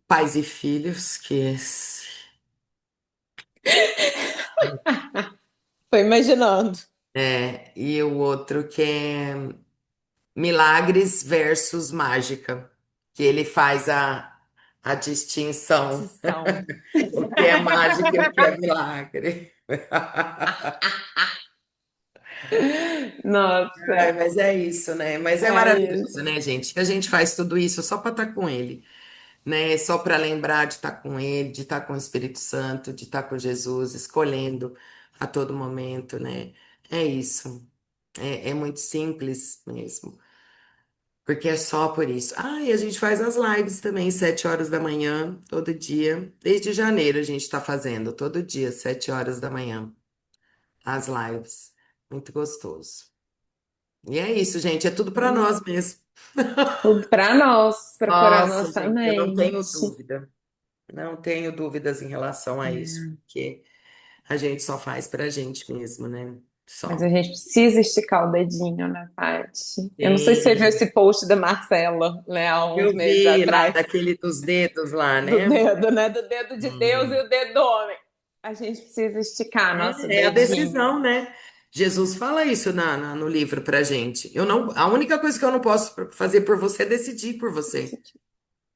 Pais e Filhos, Tô imaginando. e o outro que é Milagres versus Mágica, que ele faz a distinção, São. o que é mágica e o que é milagre. Nossa, Mas é isso, né? Mas é é maravilhoso, isso. né, gente? Que a gente faz tudo isso só para estar com ele, né? Só para lembrar de estar com ele, de estar com o Espírito Santo, de estar com Jesus, escolhendo a todo momento, né? É isso. É muito simples mesmo, porque é só por isso. Ah, e a gente faz as lives também, 7 horas da manhã, todo dia. Desde janeiro a gente está fazendo, todo dia, 7 horas da manhã, as lives. Muito gostoso. E é isso, gente, é tudo para nós mesmo. Tudo para nós, para curar Nossa, nossa gente, eu não tenho mente. dúvida. Não tenho dúvidas em relação a isso, porque a gente só faz pra gente mesmo, né? Mas a Só. gente precisa esticar o dedinho, né, Paty? Eu não sei se você viu Sim, esse post da Marcela, né, há uns eu meses vi lá atrás, daquele dos dedos lá, do né? dedo, né? Do dedo de Deus e Uhum. o dedo do homem. A gente precisa esticar nosso É a dedinho. decisão, né? Jesus fala isso no livro pra gente. Eu não, a única coisa que eu não posso fazer por você é decidir por você.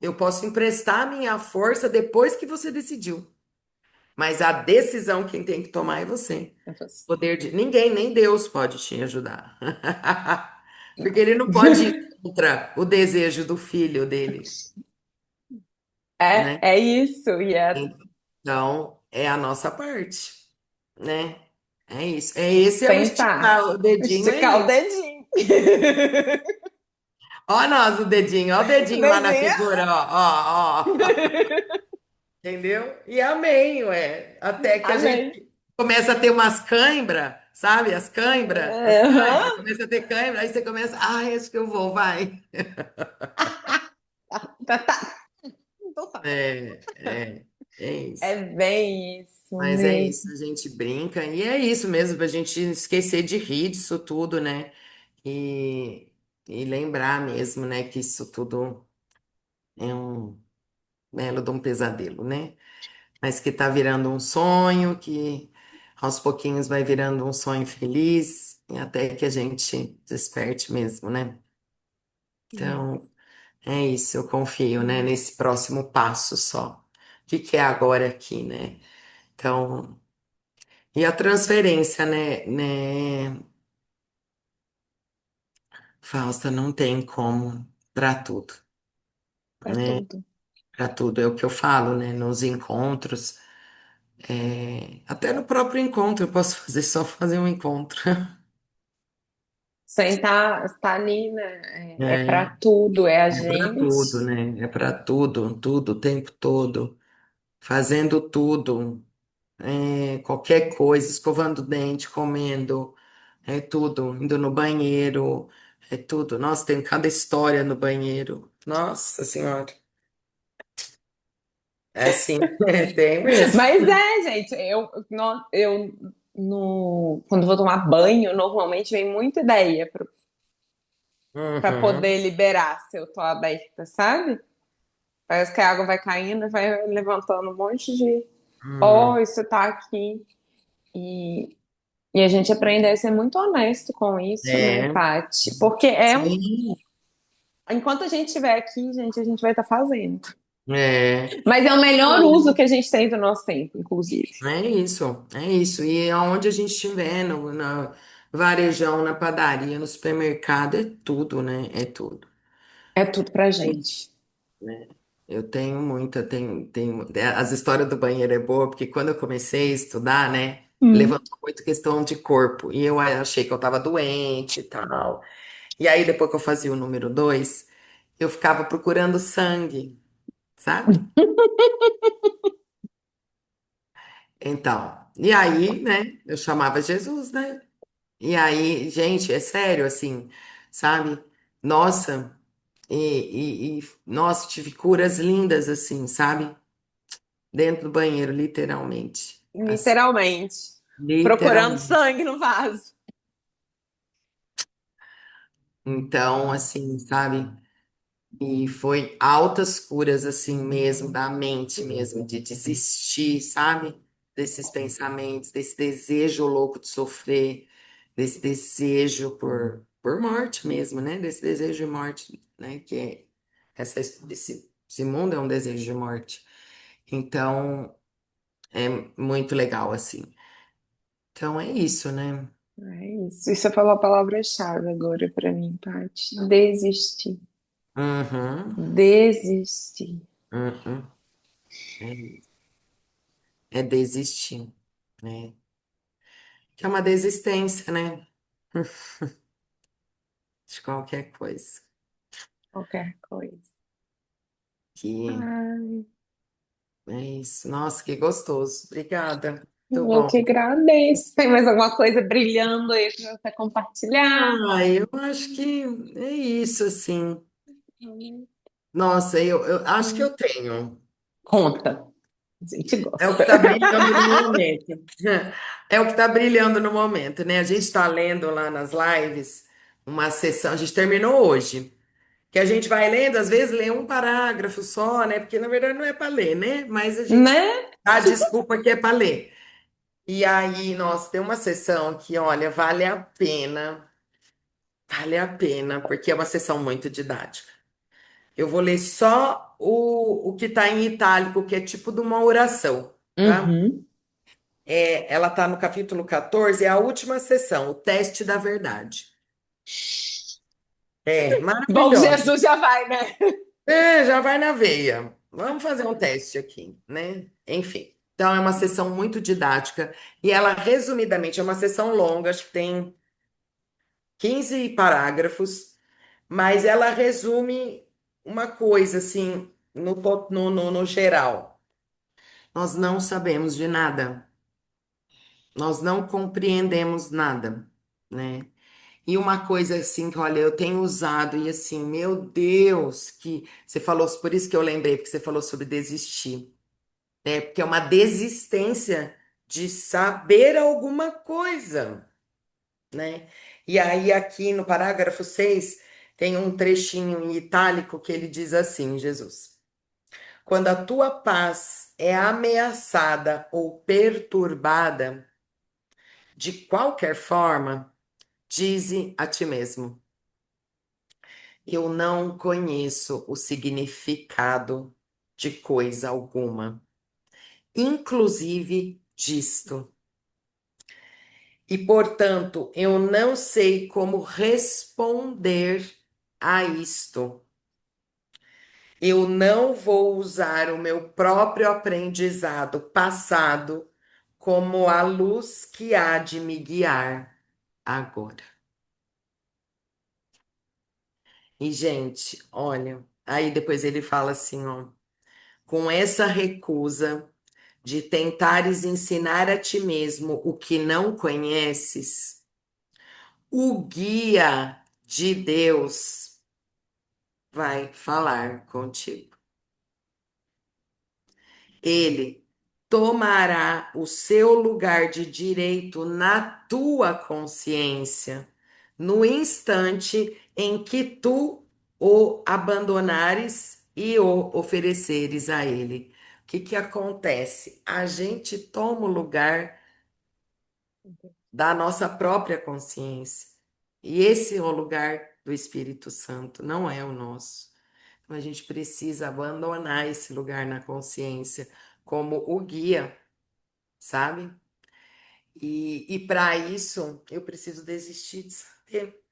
Eu posso emprestar a minha força depois que você decidiu. Mas a decisão quem tem que tomar é você. É você. Poder de ninguém, nem Deus pode te ajudar. Porque ele não pode ir contra o desejo do filho dele, É, né? é isso, e é Então, é a nossa parte, né? É isso. Esse é o tentar esticar o dedinho, é esticar o isso. dedinho. Ó nós, o dedinho lá na Dedinho. figura, ó. Entendeu? E amém, ué. Até que a Amém. gente começa a ter umas cãibras, sabe? Aham. Começa a ter cãibra, aí você começa, ai, acho que eu vou, vai. Tá. Então tá. É É isso. bem isso Mas é isso, mesmo. a gente brinca, e é isso mesmo, pra gente esquecer de rir disso tudo, né? e, e lembrar mesmo, né, que isso tudo é um belo de um pesadelo, né? Mas que tá virando um sonho, que aos pouquinhos vai virando um sonho feliz, e até que a gente desperte mesmo, né? Então, é isso, eu confio, né, nesse próximo passo só. O que que é agora aqui, né? Então, e a transferência, né, Fausta, não tem como para tudo, Pra né? tudo. Para tudo é o que eu falo, né? Nos encontros, até no próprio encontro, eu posso fazer só fazer um encontro. Sentar, estar ali, né? É para É, tudo, é a é para tudo, gente. né? É para tudo, tudo, o tempo todo, fazendo tudo, qualquer coisa, escovando o dente, comendo, é tudo, indo no banheiro, é tudo. Nossa, tem cada história no banheiro. Nossa Senhora, é assim, tem mesmo. Mas é, gente, eu quando vou tomar banho, normalmente vem muita ideia para Uhum, poder liberar se eu tô aberta, sabe? Parece que a água vai caindo e vai levantando um monte de. Oh, uhum. isso tá aqui. E, e a gente aprende a ser muito honesto com isso, né, É, Paty? Porque sim, enquanto a gente estiver aqui, gente, a gente vai estar fazendo. é. Mas é o melhor uso que a gente tem do nosso tempo, inclusive. É isso, é isso. E aonde a gente estiver, no, na varejão, na padaria, no supermercado, é tudo, né? É tudo. É tudo pra gente. Né? Eu tenho muita, as histórias do banheiro é boa, porque quando eu comecei a estudar, né, Hum. levantou muito questão de corpo, e eu achei que eu tava doente e tal. E aí, depois que eu fazia o número 2, eu ficava procurando sangue, sabe? Então, e aí, né, eu chamava Jesus, né? E aí, gente, é sério, assim, sabe? Nossa, nossa, tive curas lindas, assim, sabe? Dentro do banheiro, literalmente. Assim, Literalmente. Procurando literalmente. sangue no vaso. Então, assim, sabe? E foi altas curas, assim mesmo, da mente mesmo, de desistir, sabe? Desses pensamentos, desse desejo louco de sofrer, desse desejo por morte mesmo, né? Desse desejo de morte, né? Que é esse mundo é um desejo de morte. Então, é muito legal, assim. Então, é isso, né? É isso. E você falou a palavra-chave agora pra mim, Paty. Desistir. Uhum, Desistir. uhum. É desistir, né? Que é uma desistência, né? De qualquer coisa. Qualquer coisa. Que Ai, é isso. Nossa, que gostoso. Obrigada. Muito eu bom. que agradeço. Tem mais alguma coisa brilhando aí pra você compartilhar? Eu acho que é isso, assim. Nossa, eu acho que eu tenho. Conta. A gente É o que gosta. está brilhando no momento. É o que está brilhando no momento, né? A gente está lendo lá nas lives uma sessão, a gente terminou hoje. Que a gente vai lendo, às vezes lê um parágrafo só, né? Porque na verdade não é para ler, né? Mas a gente Né? dá a desculpa que é para ler. E aí, nossa, tem uma sessão que, olha, vale a pena, porque é uma sessão muito didática. Eu vou ler só o que está em itálico, que é tipo de uma oração, tá? Uhum. Ela está no capítulo 14, é a última sessão, o teste da verdade. É Bom, maravilhosa. Jesus já vai, né? Já vai na veia. Vamos fazer um teste aqui, né? Enfim. Então, é uma sessão muito didática e ela, resumidamente, é uma sessão longa, acho que tem 15 parágrafos, mas ela resume uma coisa, assim, no geral. Nós não sabemos de nada, nós não compreendemos nada, né? E uma coisa assim que, olha, eu tenho usado e assim, meu Deus, que você falou, por isso que eu lembrei, porque você falou sobre desistir. Porque é uma desistência de saber alguma coisa, né? E aí, aqui no parágrafo 6 tem um trechinho em itálico que ele diz assim: Jesus, quando a tua paz é ameaçada ou perturbada, de qualquer forma, dize a ti mesmo: eu não conheço o significado de coisa alguma, inclusive disto. E, portanto, eu não sei como responder a isto. Eu não vou usar o meu próprio aprendizado passado como a luz que há de me guiar agora. E, gente, olha, aí depois ele fala assim, ó, com essa recusa de tentares ensinar a ti mesmo o que não conheces, o guia de Deus vai falar contigo. Ele tomará o seu lugar de direito na tua consciência, no instante em que tu o abandonares e o ofereceres a ele. O que que acontece? A gente toma o lugar da nossa própria consciência. E esse é o lugar do Espírito Santo, não é o nosso. Então a gente precisa abandonar esse lugar na consciência como o guia, sabe? E para isso eu preciso desistir de saber,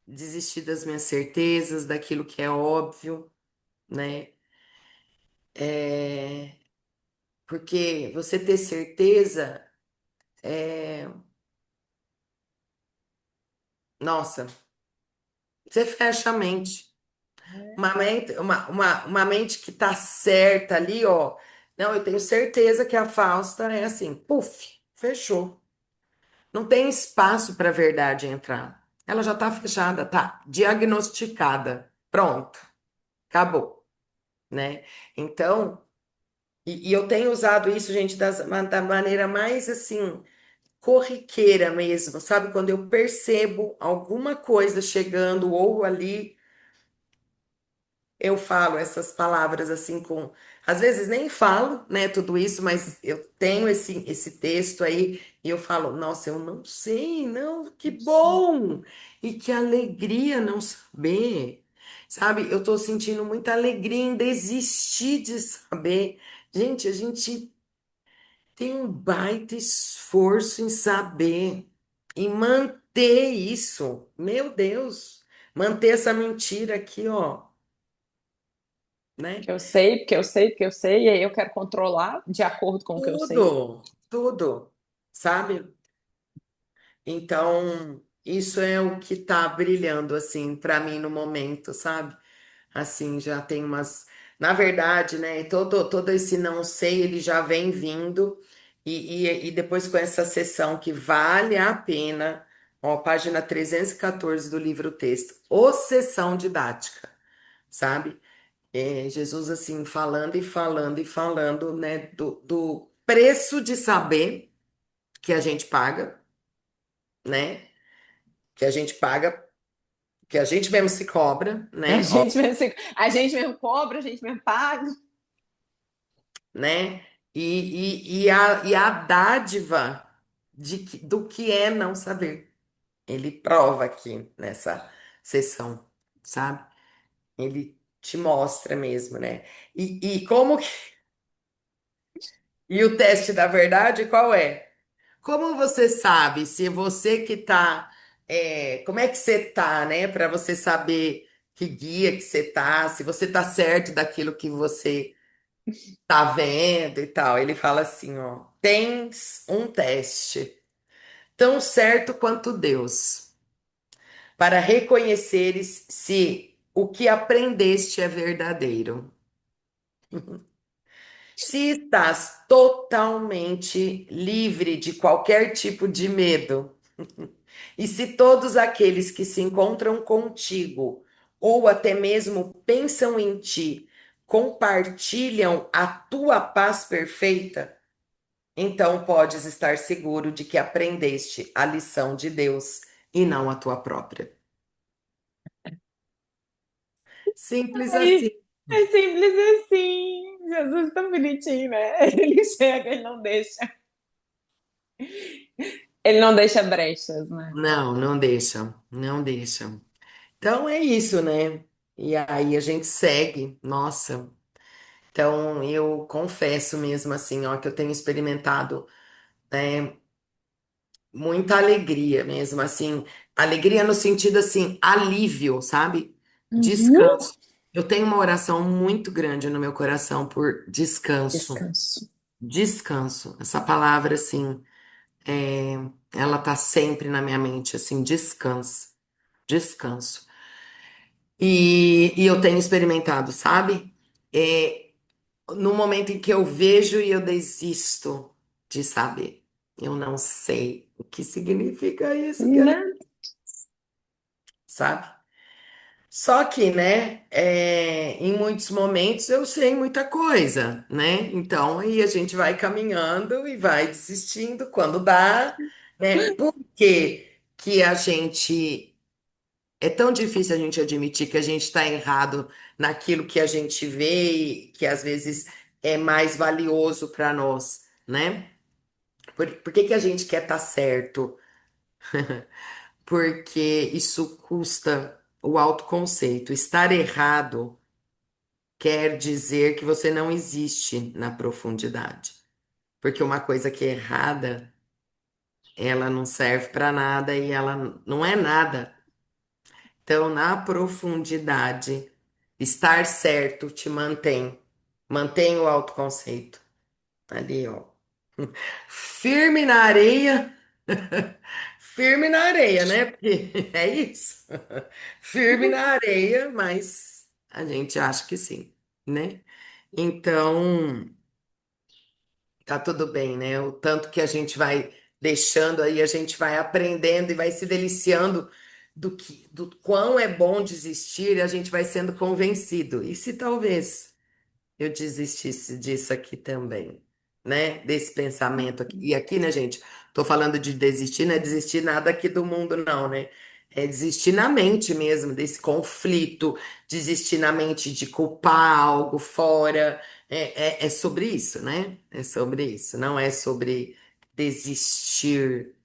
desistir das minhas certezas, daquilo que é óbvio, né? É, porque você ter certeza é, nossa, você fecha a mente. Uma mente que tá certa ali, ó. Não, eu tenho certeza que a Fausta é assim, puf, fechou. Não tem espaço para a verdade entrar. Ela já tá fechada, tá diagnosticada. Pronto, acabou, né? Então, e eu tenho usado isso, gente, da maneira mais assim, corriqueira mesmo, sabe? Quando eu percebo alguma coisa chegando ou ali eu falo essas palavras assim com. Às vezes nem falo, né, tudo isso, mas eu tenho esse texto aí e eu falo, nossa, eu não sei, não, que bom! E que alegria não saber, sabe? Eu tô sentindo muita alegria em desistir de saber. Gente, a gente tem um baita esforço em saber, em manter isso. Meu Deus, manter essa mentira aqui, ó, né? Que eu sei, porque eu sei, porque eu sei, e aí eu quero controlar de acordo com o que eu sei. Tudo, sabe? Então, isso é o que tá brilhando, assim, para mim no momento, sabe? Assim, já tem umas. Na verdade, né? Todo esse não sei, ele já vem vindo, e depois com essa sessão que vale a pena, ó, página 314 do livro texto, ô sessão didática, sabe? É, Jesus, assim, falando e falando e falando, né, do preço de saber que a gente paga, né? Que a gente paga, que a gente mesmo se cobra, A né? Ó, gente mesmo, a gente mesmo cobra, a gente mesmo paga. né? E a dádiva do que é não saber. Ele prova aqui nessa sessão, sabe? Ele te mostra mesmo, né? E como que... E o teste da verdade qual é? Como você sabe se você que tá, como é que você tá, né? Para você saber que guia que você tá, se você tá certo daquilo que você tá vendo e tal. Ele fala assim, ó, tens um teste tão certo quanto Deus, para reconheceres se o que aprendeste é verdadeiro. Se estás totalmente livre de qualquer tipo de medo, e se todos aqueles que se encontram contigo, ou até mesmo pensam em ti, compartilham a tua paz perfeita, então podes estar seguro de que aprendeste a lição de Deus e não a tua própria. Simples assim. Aí, é simples assim. Jesus tão bonitinho, né? Ele chega, ele não deixa brechas, né? Não, não deixa, não deixa. Então é isso, né? E aí a gente segue, nossa. Então eu confesso mesmo assim, ó, que eu tenho experimentado, né, muita alegria mesmo, assim, alegria no sentido assim, alívio, sabe? Uhum. Descanso. Eu tenho uma oração muito grande no meu coração por descanso. Descanso. Descanso. Essa palavra, assim, é, ela tá sempre na minha mente, assim, descanso. Descanso. E eu tenho experimentado, sabe? É, no momento em que eu vejo e eu desisto de saber. Eu não sei o que significa isso, que ele, Né? sabe? Só que, né, em muitos momentos eu sei muita coisa, né? Então aí a gente vai caminhando e vai desistindo quando dá, né? Por que que a gente é tão difícil a gente admitir que a gente está errado naquilo que a gente vê e que às vezes é mais valioso para nós, né? Por que que a gente quer estar certo? Porque isso custa o autoconceito. Estar errado quer dizer que você não existe na profundidade. Porque uma coisa que é errada, ela não serve para nada e ela não é nada. Então, na profundidade, estar certo te mantém o autoconceito. Ali, ó. Firme na areia, firme na areia, né? Porque é isso. Firme na areia, mas a gente acha que sim, né? Então, tá tudo bem, né? O tanto que a gente vai deixando aí, a gente vai aprendendo e vai se deliciando do quão é bom desistir, e a gente vai sendo convencido. E se talvez eu desistisse disso aqui também, né? Desse pensamento aqui. E aqui, né, gente? Tô falando de desistir, não é desistir nada aqui do mundo, não, né? É desistir na mente mesmo, desse conflito, desistir na mente de culpar algo fora. É sobre isso, né? É sobre isso. Não é sobre desistir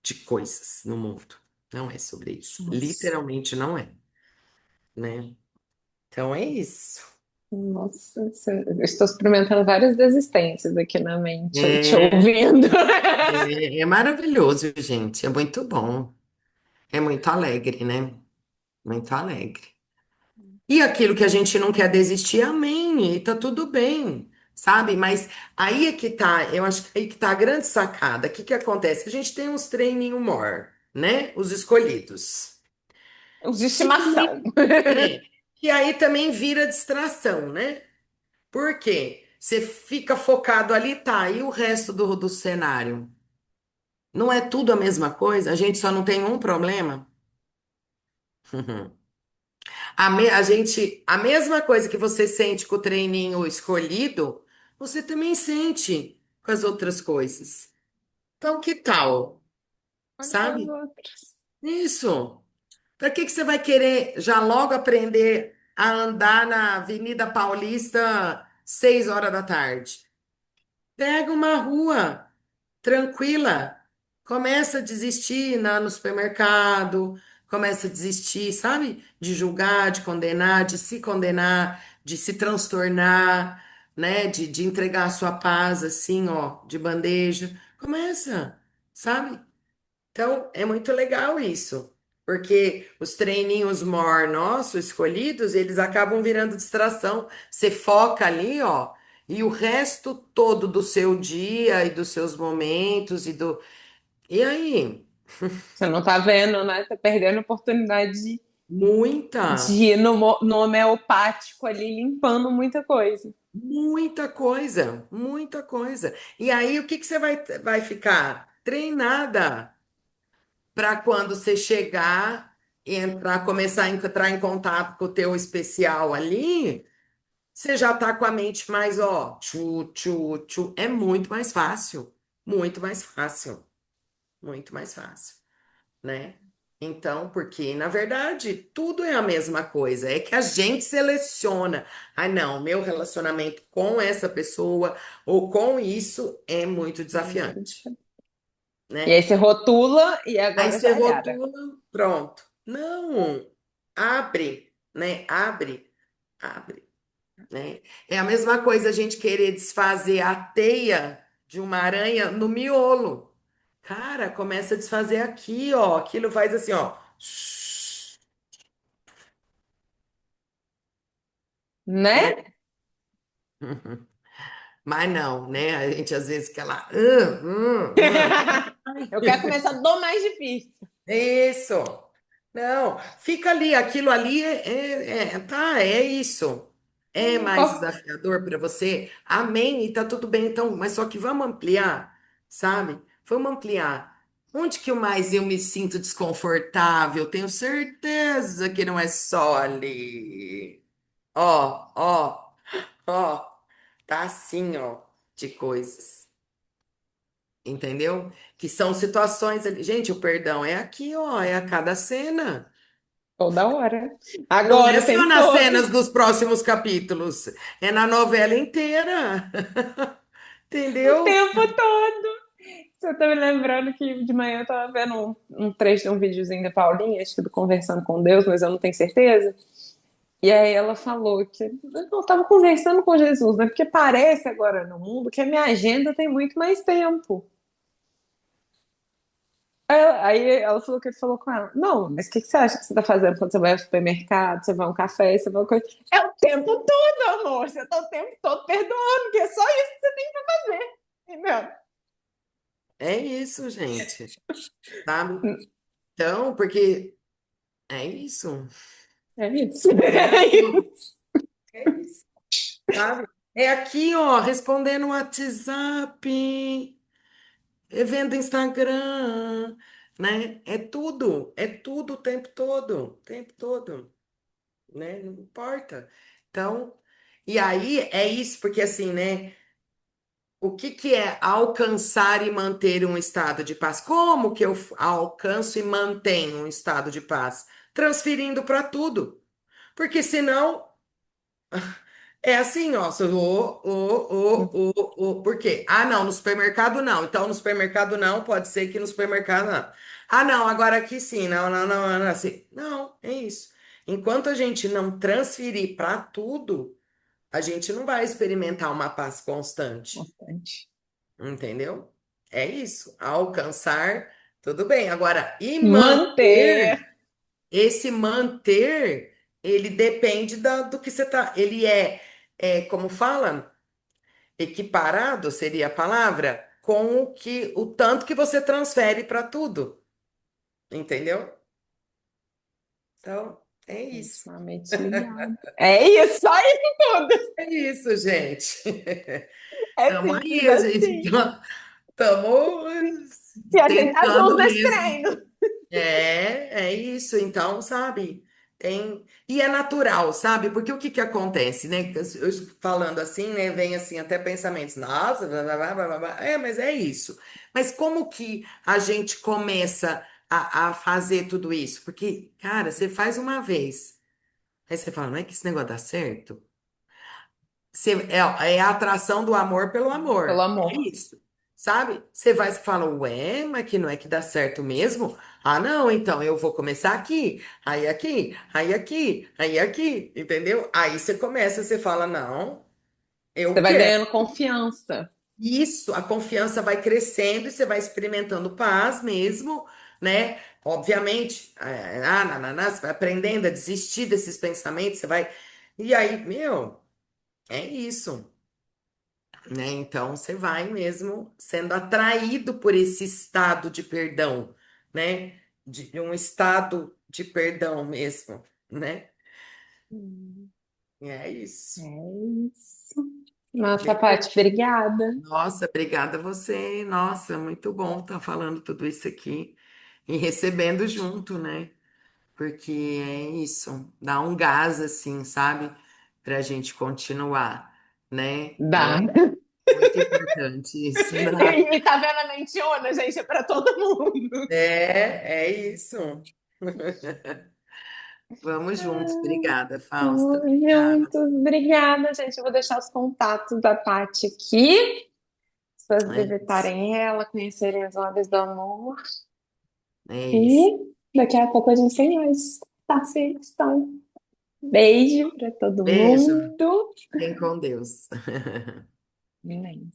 de coisas no mundo. Não é sobre isso. Nossa, Literalmente não é, né? Então é isso. nossa, eu estou experimentando várias desistências aqui na mente, te É. ouvindo. É maravilhoso, gente. É muito bom. É muito alegre, né? Muito alegre. E aquilo que a gente não quer desistir, amém. E tá tudo bem, sabe? Mas aí é que tá, eu acho que aí que tá a grande sacada. O que que acontece? A gente tem uns training more, né? Os escolhidos. Os de Que estimação. também, que aí também vira distração, né? Por quê? Você fica focado ali, tá, e o resto do cenário? Não é tudo a mesma coisa? A gente só não tem um problema? A mesma coisa que você sente com o treininho escolhido, você também sente com as outras coisas. Então, que tal? Olha para os Sabe? outros. Isso. Para que que você vai querer já logo aprender a andar na Avenida Paulista 6 horas da tarde? Pega uma rua tranquila. Começa a desistir no supermercado, começa a desistir, sabe? De julgar, de condenar, de se condenar, de se transtornar, né? De entregar a sua paz assim, ó, de bandeja. Começa, sabe? Então, é muito legal isso, porque os treininhos more nossos escolhidos, eles acabam virando distração. Você foca ali, ó, e o resto todo do seu dia e dos seus momentos e do. E aí? Você não tá vendo, né? Tá perdendo a oportunidade de Muita, ir no homeopático ali limpando muita coisa. muita coisa, muita coisa. E aí, o que que você vai ficar? Treinada para quando você chegar e entrar, começar a entrar em contato com o teu especial ali. Você já tá com a mente mais, ó, tchu, tchu, tchu. É muito mais fácil. Muito mais fácil. Muito mais fácil, né? Então, porque na verdade tudo é a mesma coisa, é que a gente seleciona. Ah, não, meu relacionamento com essa pessoa ou com isso é muito Muito desafiante, diferente. E né? aí você rotula e Aí agora você já era. rotula, pronto. Não, abre, né? Abre, né? É a mesma coisa a gente querer desfazer a teia de uma aranha no miolo. Cara, começa a desfazer aqui, ó. Aquilo faz assim, ó. Né? Né? Mas não, né? A gente às vezes quer lá. Eu quero começar do mais difícil. Isso. Não, fica ali. Aquilo ali tá, é isso. É mais desafiador para você? Amém, e tá tudo bem, então, mas só que vamos ampliar, sabe? Vamos ampliar. Onde que eu mais eu me sinto desconfortável? Tenho certeza que não é só ali. Ó, ó, ó, tá assim, ó, de coisas. Entendeu? Que são situações ali. Gente, o perdão é aqui, ó, é a cada cena. Toda hora. Não Agora, é o só tempo nas todo. cenas dos próximos capítulos, é na novela inteira. O Entendeu? tempo todo. Você tá me lembrando que de manhã eu tava vendo um trecho de um videozinho da Paulinha, acho que do Conversando com Deus, mas eu não tenho certeza. E aí ela falou que eu tava conversando com Jesus, né? Porque parece agora no mundo que a minha agenda tem muito mais tempo. Aí ela falou que ele falou com ela: Não, mas o que você acha que você tá fazendo quando você vai ao supermercado, você vai a um café, você vai a coisa? É o tempo todo, amor. Você tá o tempo todo perdoando, que é só isso que você tem que fazer. Entendeu? É isso, gente. Sabe? Então, porque é isso. É isso. É É aquilo. isso. É isso. Sabe? É aqui, ó, respondendo o WhatsApp, é vendo Instagram, né? É tudo o tempo todo. Né? Não importa. Então, e aí é isso, porque assim, né? O que que é alcançar e manter um estado de paz? Como que eu alcanço e mantenho um estado de paz? Transferindo para tudo. Porque senão é assim, ó, por quê? Ah, não, no supermercado não. Então, no supermercado não, pode ser que no supermercado não. Ah, não, agora aqui sim, não, assim. Não, é isso. Enquanto a gente não transferir para tudo, a gente não vai experimentar uma paz constante, Bastante. entendeu? É isso. Alcançar, tudo bem. Agora, e Manter. manter, esse manter, ele depende do que você tá. Ele como fala, equiparado seria a palavra, com o tanto que você transfere para tudo, entendeu? Então, é isso. Intimamente ligado. É isso, só isso tudo. É isso, gente. É Tamo simples aí, a gente. assim. Estamos E a gente tá junto tentando nesse mesmo. treino. É isso. Então, sabe? Tem. E é natural, sabe? Porque o que que acontece, né? Eu falando assim, né? Vem assim até pensamentos. Nossa, blá, blá, blá, blá, blá, blá. Mas é isso. Mas como que a gente começa a fazer tudo isso? Porque, cara, você faz uma vez. Aí você fala, não é que esse negócio dá certo? É a atração do amor pelo Pelo amor. É amor. isso. Sabe? Você vai e fala, ué, mas que não é que dá certo mesmo? Ah, não, então eu vou começar aqui, aí aqui, aí aqui, aí aqui, entendeu? Aí você começa, você fala, não, eu Você vai quero. ganhando confiança. Isso, a confiança vai crescendo e você vai experimentando paz mesmo, né? Obviamente, você vai aprendendo a desistir desses pensamentos, você vai. E aí, meu, é isso. Né? Então você vai mesmo sendo atraído por esse estado de perdão, né? De um estado de perdão mesmo, né? Hum, E é É isso. isso. Nossa, Paty, Gente, obrigada. nossa, obrigada a você. Nossa, muito bom estar falando tudo isso aqui e recebendo junto, né? Porque é isso, dá um gás assim, sabe? Pra gente continuar, né? Dá. É muito importante isso, né? E tá vendo a mentiona, gente? É pra todo mundo. É isso. Vamos juntos. Obrigada, Fausta. Obrigada. Muito obrigada, gente. Eu vou deixar os contatos da Paty aqui. Se vocês É isso. visitarem ela, conhecerem os Lábios do Amor. É isso. E daqui a pouco a gente tem mais participação. Beijo para todo Beijo. mundo. Fiquem com Deus. Amém.